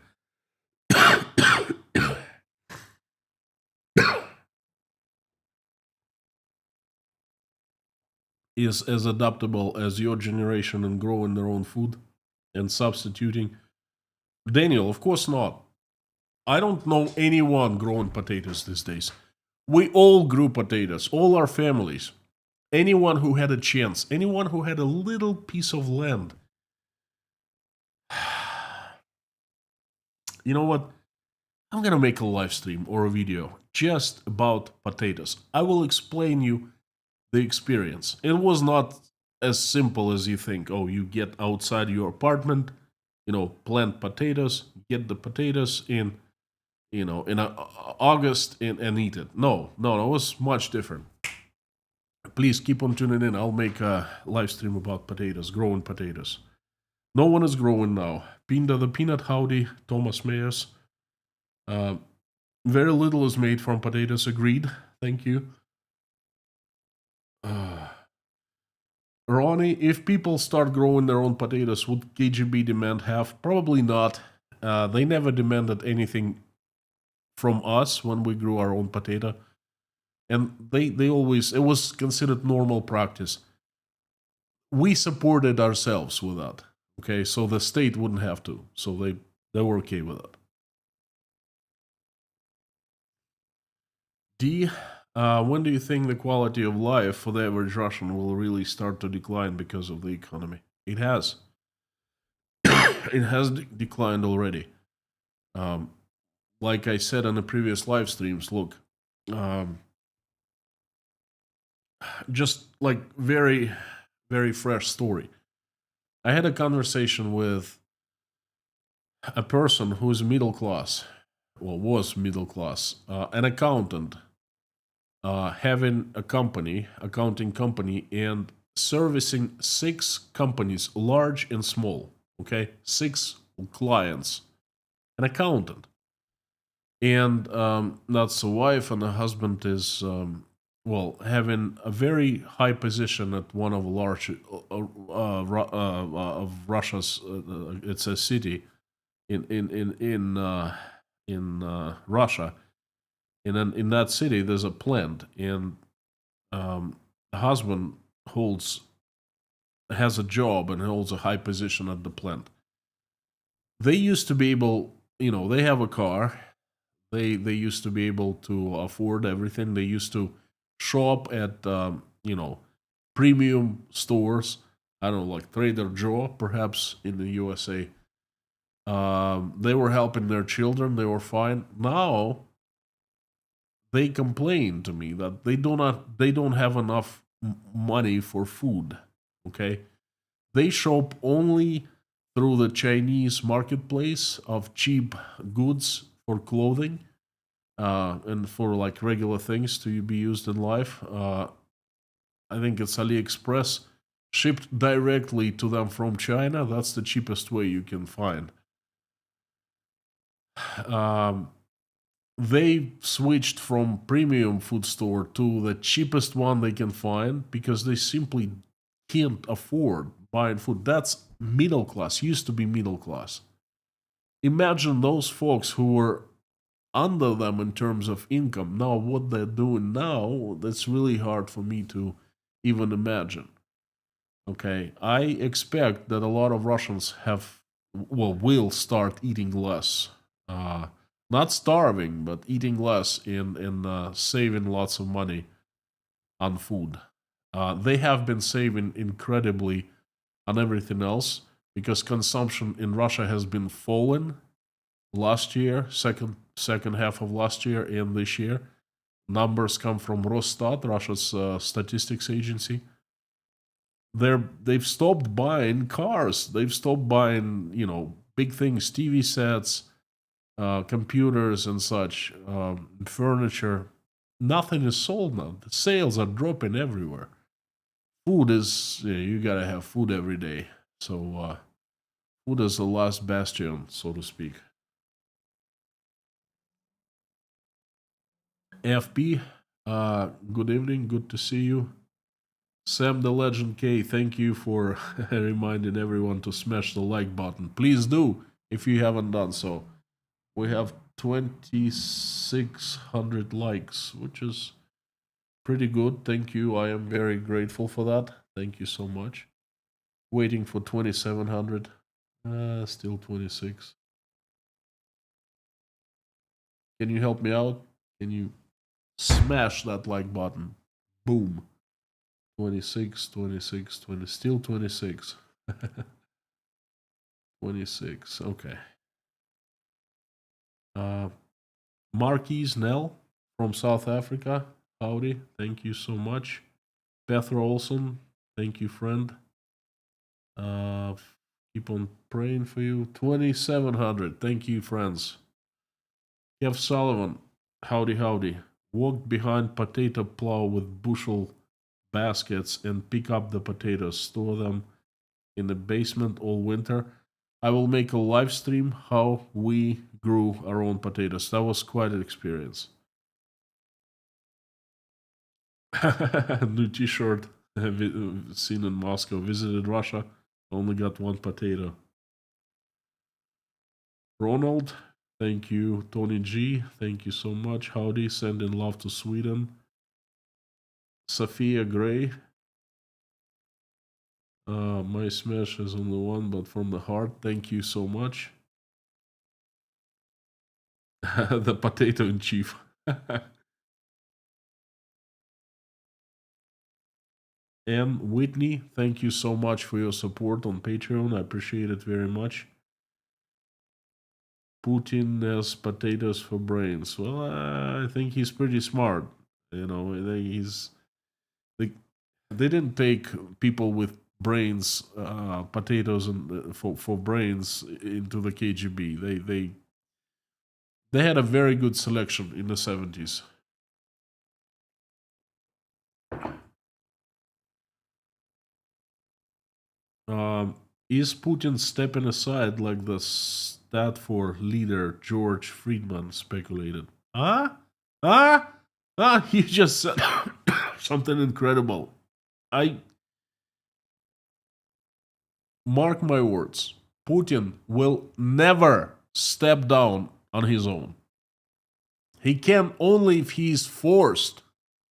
is as adaptable as your generation in growing their own food and substituting? Daniel, of course not. I don't know anyone growing potatoes these days. We all grew potatoes, all our families. Anyone who had a chance, anyone who had a little piece of land. You know what? I'm gonna make a live stream or a video just about potatoes. I will explain you the experience. It was not as simple as you think. Oh, you get outside your apartment, plant potatoes, get the potatoes in August and eat it. No, it was much different. Please keep on tuning in. I'll make a live stream about potatoes, growing potatoes. No one is growing now. Pinda the Peanut, howdy, Thomas Mayers. Very little is made from potatoes, agreed. Thank you. Ronnie, if people start growing their own potatoes, would KGB demand half? Probably not. They never demanded anything from us when we grew our own potato. And they always, it was considered normal practice. We supported ourselves with that. Okay, so the state wouldn't have to. So they were okay with it. D, when do you think the quality of life for the average Russian will really start to decline because of the economy? It has. It has declined already. Like I said on the previous live streams, look, just like very, very fresh story. I had a conversation with a person who is middle class, well, was middle class, an accountant, having a company, accounting company, and servicing 6 companies, large and small. Okay, 6 clients, an accountant, and that's a wife, and the husband is having a very high position at one of large of Russia's. It's a city in Russia, and then in that city there's a plant, and the husband has a job and holds a high position at the plant. They used to be able, they have a car. They used to be able to afford everything. They used to shop at premium stores. I don't know, like Trader Joe, perhaps in the USA. They were helping their children. They were fine. Now they complain to me that they don't have enough money for food. Okay, they shop only through the Chinese marketplace of cheap goods for clothing and for like regular things to be used in life. I think it's AliExpress, shipped directly to them from China. That's the cheapest way you can find. They switched from premium food store to the cheapest one they can find because they simply can't afford buying food. That's middle class, used to be middle class. Imagine those folks who were under them in terms of income. Now, what they're doing now, that's really hard for me to even imagine. Okay, I expect that a lot of Russians will start eating less. Not starving, but eating less and saving lots of money on food. They have been saving incredibly on everything else because consumption in Russia has been falling last year, second half of last year and this year. Numbers come from Росстат, Russia's statistics agency. They've stopped buying cars. They've stopped buying, big things, TV sets, computers and such, furniture. Nothing is sold now. The sales are dropping everywhere. Food is, you gotta have food every day. So food is the last bastion, so to speak. FP, good evening, good to see you. Sam the Legend K, thank you for reminding everyone to smash the like button. Please do if you haven't done so. We have 2,600 likes, which is pretty good. Thank you. I am very grateful for that. Thank you so much. Waiting for 2,700. Still 26. Can you help me out? Can you smash that like button? Boom. 26, 26, 20. Still 26. 26. Okay. Marquise Nell from South Africa. Howdy. Thank you so much. Petra Olson. Thank you, friend. Keep on praying for you. 2,700. Thank you, friends. Kev Sullivan. Howdy, howdy. Walked behind potato plow with bushel baskets and pick up the potatoes, store them in the basement all winter. I will make a live stream how we grew our own potatoes. That was quite an experience. New T-shirt seen in Moscow. Visited Russia. Only got one potato. Ronald, thank you. Tony G, thank you so much. Howdy, sending love to Sweden. Sophia Gray, my smash is only one, but from the heart, thank you so much. The potato in chief. And Whitney, thank you so much for your support on Patreon. I appreciate it very much. Putin has potatoes for brains. Well, I think he's pretty smart. You know, they didn't take people with brains, potatoes, and for brains into the KGB. They had a very good selection in the 70s. Is Putin stepping aside like the Statfor leader George Friedman speculated? You just said something incredible. I mark my words. Putin will never step down on his own. He can only if he's forced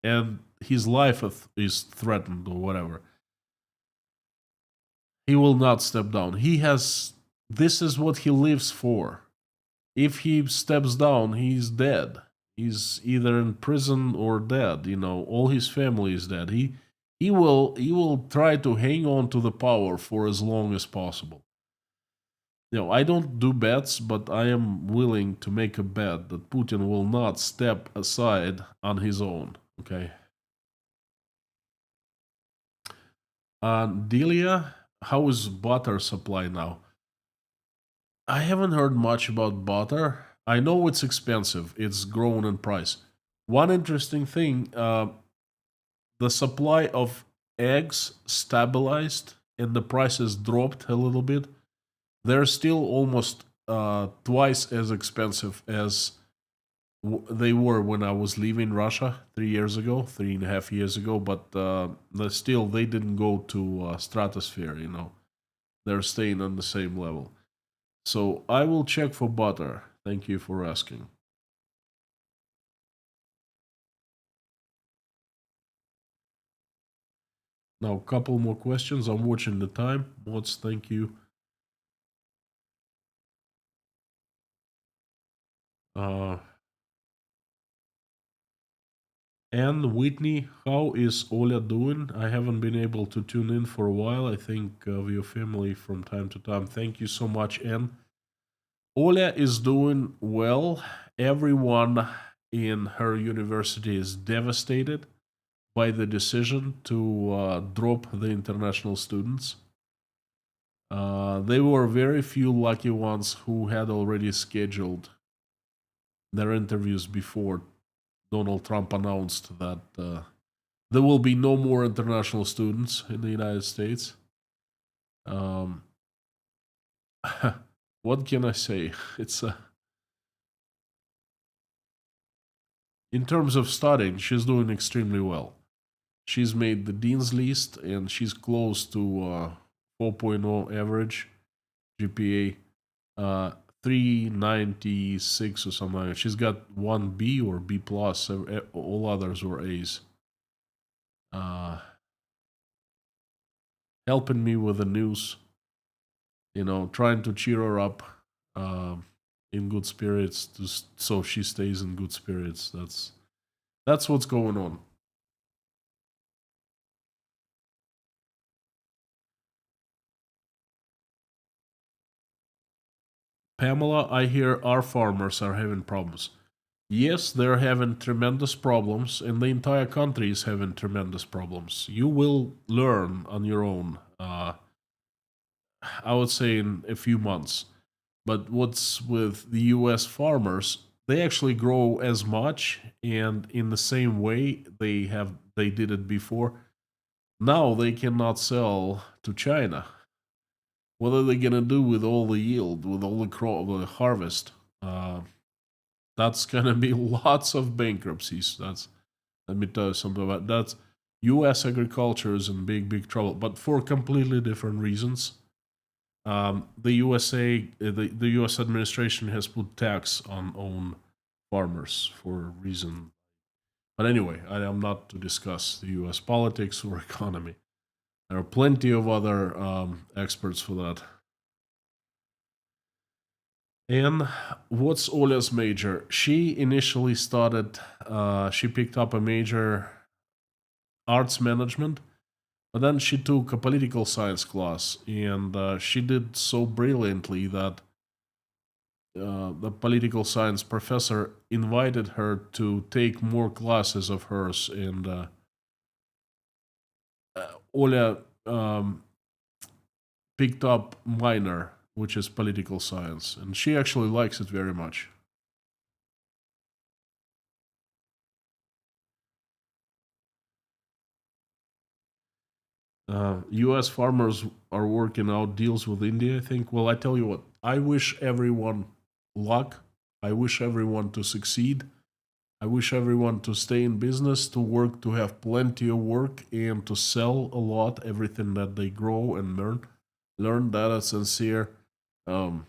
and his life is threatened or whatever. He will not step down. This is what he lives for. If he steps down, he's dead. He's either in prison or dead. You know, all his family is dead. He will try to hang on to the power for as long as possible. You know, I don't do bets, but I am willing to make a bet that Putin will not step aside on his own. Okay. Delia, how is butter supply now? I haven't heard much about butter. I know it's expensive. It's grown in price. One interesting thing, the supply of eggs stabilized and the prices dropped a little bit. They're still almost twice as expensive as they were when I was leaving Russia 3.5 years ago. But still, they didn't go to stratosphere. You know, they're staying on the same level. So I will check for butter. Thank you for asking. Now, a couple more questions. I'm watching the time. Mods, thank you. And Whitney, how is Oля doing? I haven't been able to tune in for a while. I think of your family from time to time. Thank you so much, Anne. Oля is doing well. Everyone in her university is devastated by the decision to drop the international students. There were very few lucky ones who had already scheduled their interviews before Donald Trump announced that there will be no more international students in the United States. What can I say? It's in terms of studying, she's doing extremely well. She's made the dean's list and she's close to 4.0 average GPA, 396 or something like that. She's got one B or B plus. All others were A's. Helping me with the news, you know, trying to cheer her up, in good spirits, so she stays in good spirits. That's what's going on. Pamela, I hear our farmers are having problems. Yes, they're having tremendous problems, and the entire country is having tremendous problems. You will learn on your own, I would say, in a few months. But what's with the US farmers, they actually grow as much and in the same way they did it before. Now they cannot sell to China. What are they gonna do with all the yield, with all the harvest? Uh, that's gonna be lots of bankruptcies. Let me tell you something about that. U.S. agriculture is in big trouble, but for completely different reasons. The the U.S. administration has put tax on farmers for a reason. But anyway, I am not to discuss the U.S. politics or economy. There are plenty of other experts for that. And what's Ola's major? She initially started, she picked up a major arts management, but then she took a political science class, and she did so brilliantly that the political science professor invited her to take more classes of hers, and Ola picked up minor, which is political science, and she actually likes it very much. U.S. farmers are working out deals with India, I think. Well, I tell you what, I wish everyone luck. I wish everyone to succeed. I wish everyone to stay in business, to work, to have plenty of work, and to sell a lot, everything that they grow and learn. Learn that a um,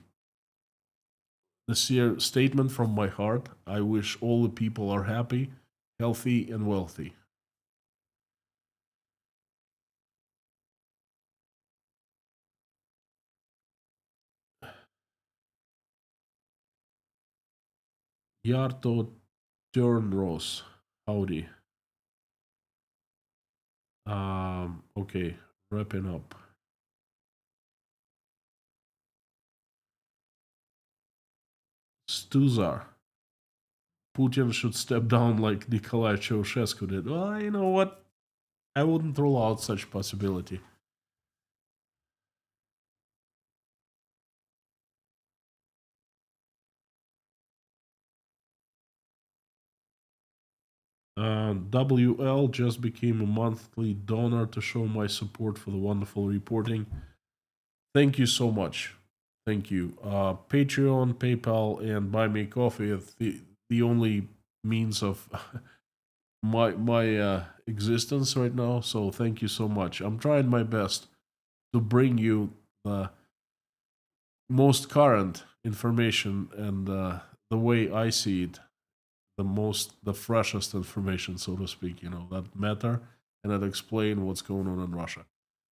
sincere statement from my heart. I wish all the people are happy, healthy, and wealthy. Yarto Turnros, howdy. Okay, wrapping up. Stuzar. Putin should step down like Nikolai Ceausescu did. Well, you know what? I wouldn't rule out such possibility. WL just became a monthly donor to show my support for the wonderful reporting. Thank you so much. Thank you. Patreon, PayPal, and Buy Me Coffee are the only means of my existence right now. So thank you so much. I'm trying my best to bring you the most current information and the way I see it, the freshest information, so to speak. That matter and that explain what's going on in Russia.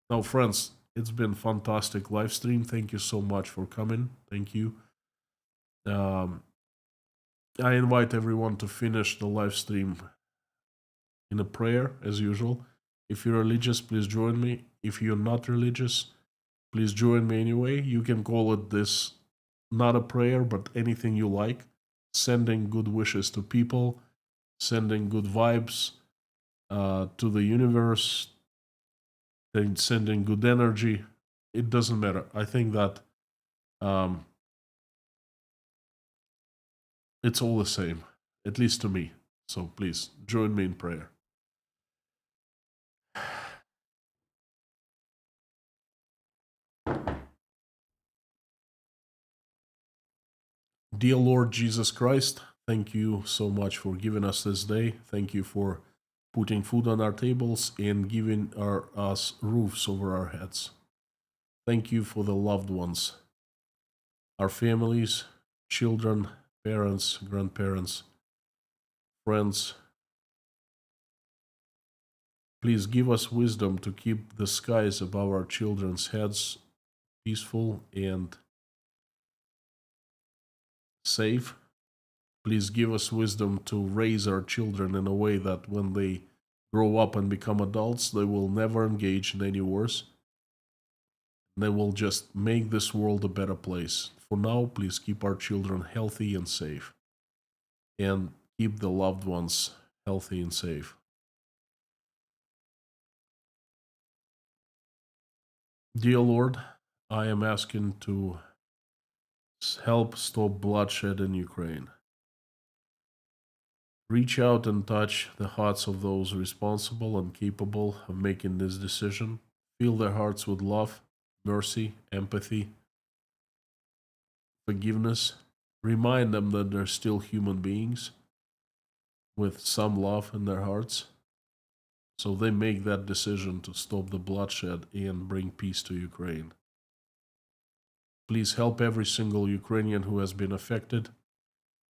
Now, friends, it's been fantastic live stream. Thank you so much for coming. Thank you. Um, I invite everyone to finish the live stream in a prayer as usual. If you're religious, please join me. If you're not religious, please join me anyway. You can call it this not a prayer, but anything you like. Sending good wishes to people, sending good vibes to the universe, then sending good energy. It doesn't matter. I think that um, it's all the same, at least to me. So please join me in prayer. Dear Lord Jesus Christ, thank you so much for giving us this day. Thank you for putting food on our tables and giving us roofs over our heads. Thank you for the loved ones, our families, children, parents, grandparents, friends. Please give us wisdom to keep the skies above our children's heads peaceful and safe. Please give us wisdom to raise our children in a way that when they grow up and become adults, they will never engage in any wars. They will just make this world a better place. For now, please keep our children healthy and safe. And keep the loved ones healthy and safe. Dear Lord, I am asking to help stop bloodshed in Ukraine. Reach out and touch the hearts of those responsible and capable of making this decision. Fill their hearts with love, mercy, empathy, forgiveness. Remind them that they're still human beings with some love in their hearts. So they make that decision to stop the bloodshed and bring peace to Ukraine. Please help every single Ukrainian who has been affected,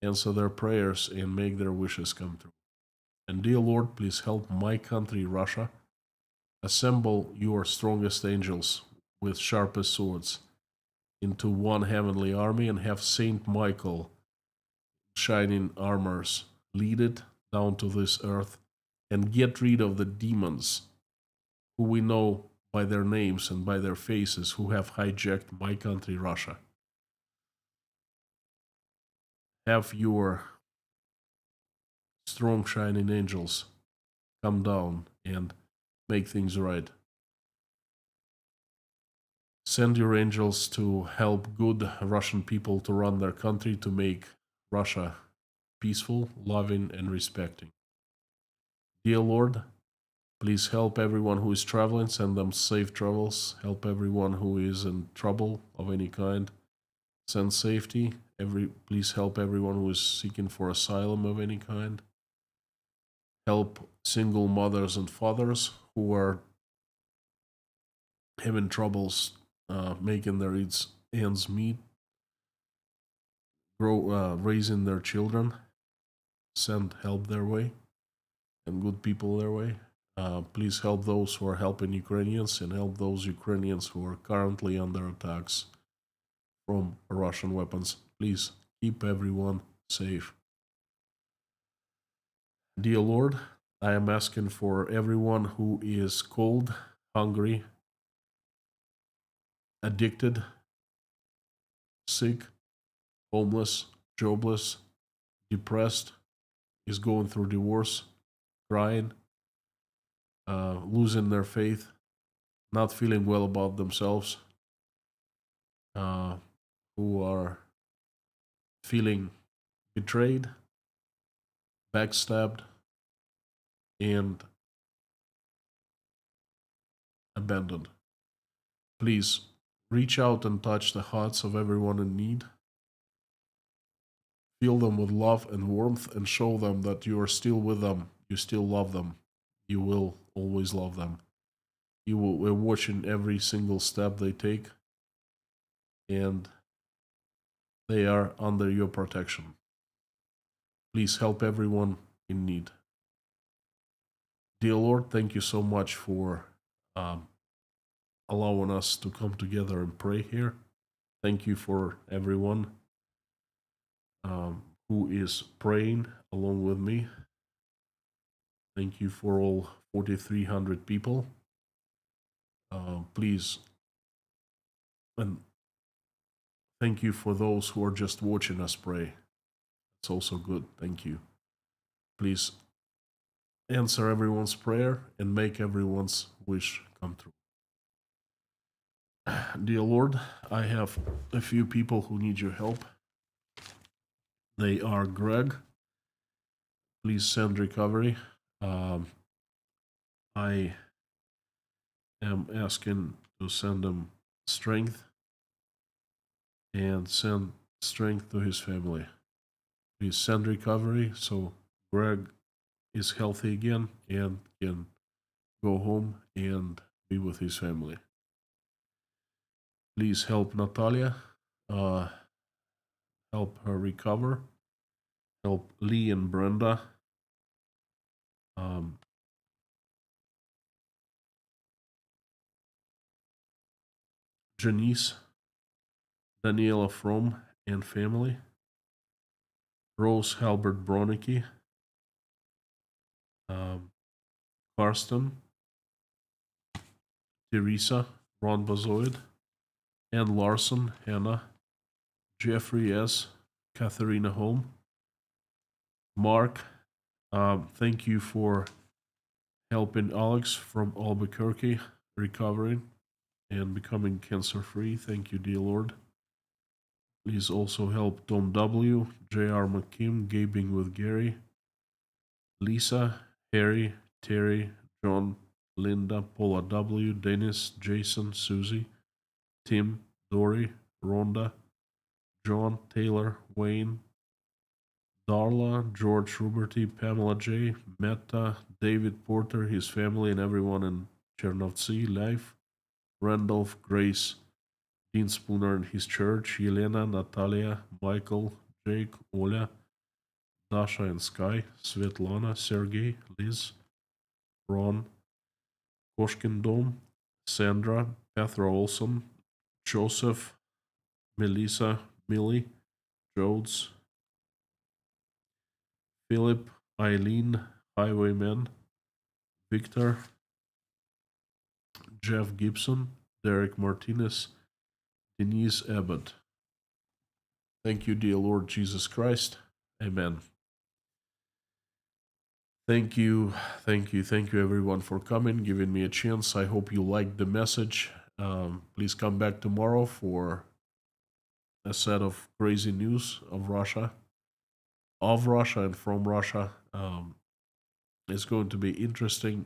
answer their prayers, and make their wishes come true. And dear Lord, please help my country, Russia, assemble your strongest angels with sharpest swords into one heavenly army and have Saint Michael, shining armors, lead it down to this earth and get rid of the demons who we know by their names and by their faces who have hijacked my country, Russia. Have your strong shining angels come down and make things right. Send your angels to help good Russian people to run their country, to make Russia peaceful, loving, and respecting. Dear Lord, please help everyone who is traveling, send them safe travels. Help everyone who is in trouble of any kind, send safety. Please help everyone who is seeking for asylum of any kind. Help single mothers and fathers who are having troubles making their ends meet, raising their children. Send help their way and good people their way. Please help those who are helping Ukrainians and help those Ukrainians who are currently under attacks from Russian weapons. Please keep everyone safe. Dear Lord, I am asking for everyone who is cold, hungry, addicted, sick, homeless, jobless, depressed, is going through divorce, crying, losing their faith, not feeling well about themselves, uh, who are feeling betrayed, backstabbed, and abandoned. Please reach out and touch the hearts of everyone in need. Fill them with love and warmth and show them that you are still with them. You still love them. You will always love them. We're watching every single step they take, and they are under your protection. Please help everyone in need. Dear Lord, thank you so much for allowing us to come together and pray here. Thank you for everyone who is praying along with me. Thank you for all 4,300 people. Please, and thank you for those who are just watching us pray. It's also good. Thank you. Please answer everyone's prayer and make everyone's wish come true. Dear Lord, I have a few people who need your help. They are Greg. Please send recovery. I am asking to send him strength and send strength to his family. Please send recovery so Greg is healthy again and can go home and be with his family. Please help Natalia, help her recover, help Lee and Brenda, Janice, Daniela Fromm and family, Rose Halbert Bronicky, Karsten, Teresa, Ron Bazoid, Ann Larson, Hannah, Jeffrey S., Katharina Holm, Mark. Thank you for helping Alex from Albuquerque recovering and becoming cancer free. Thank you, dear Lord. Please also help Tom W., J.R. McKim, Gaping with Gary, Lisa, Harry, Terry, John, Linda, Paula W, Dennis, Jason, Susie, Tim, Dory, Rhonda, John, Taylor, Wayne, Darla, George Ruberty, Pamela J, Metta, David Porter, his family, and everyone in Chernovtsi, Life, Randolph, Grace, Dean Spooner and his church, Yelena, Natalia, Michael, Jake, Oля, Dasha and Sky, Svetlana, Sergey, Liz, Ron, Koshkin Dom, Sandra, Petra Olson, Joseph, Melissa, Millie, Jodes, Philip, Eileen, Highwayman, Victor, Jeff Gibson, Derek Martinez, Denise Abbott. Thank you, dear Lord Jesus Christ. Amen. Thank you, thank you, everyone, for coming, giving me a chance. I hope you liked the message. Please come back tomorrow for a set of crazy news of Russia and from Russia. It's going to be interesting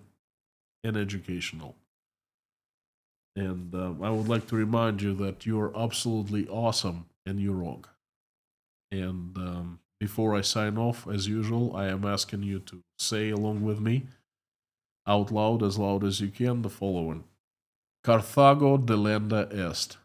and educational. And I would like to remind you that you're absolutely awesome and you're wrong. And before I sign off, as usual, I am asking you to say along with me, out loud as you can, the following: Carthago delenda est.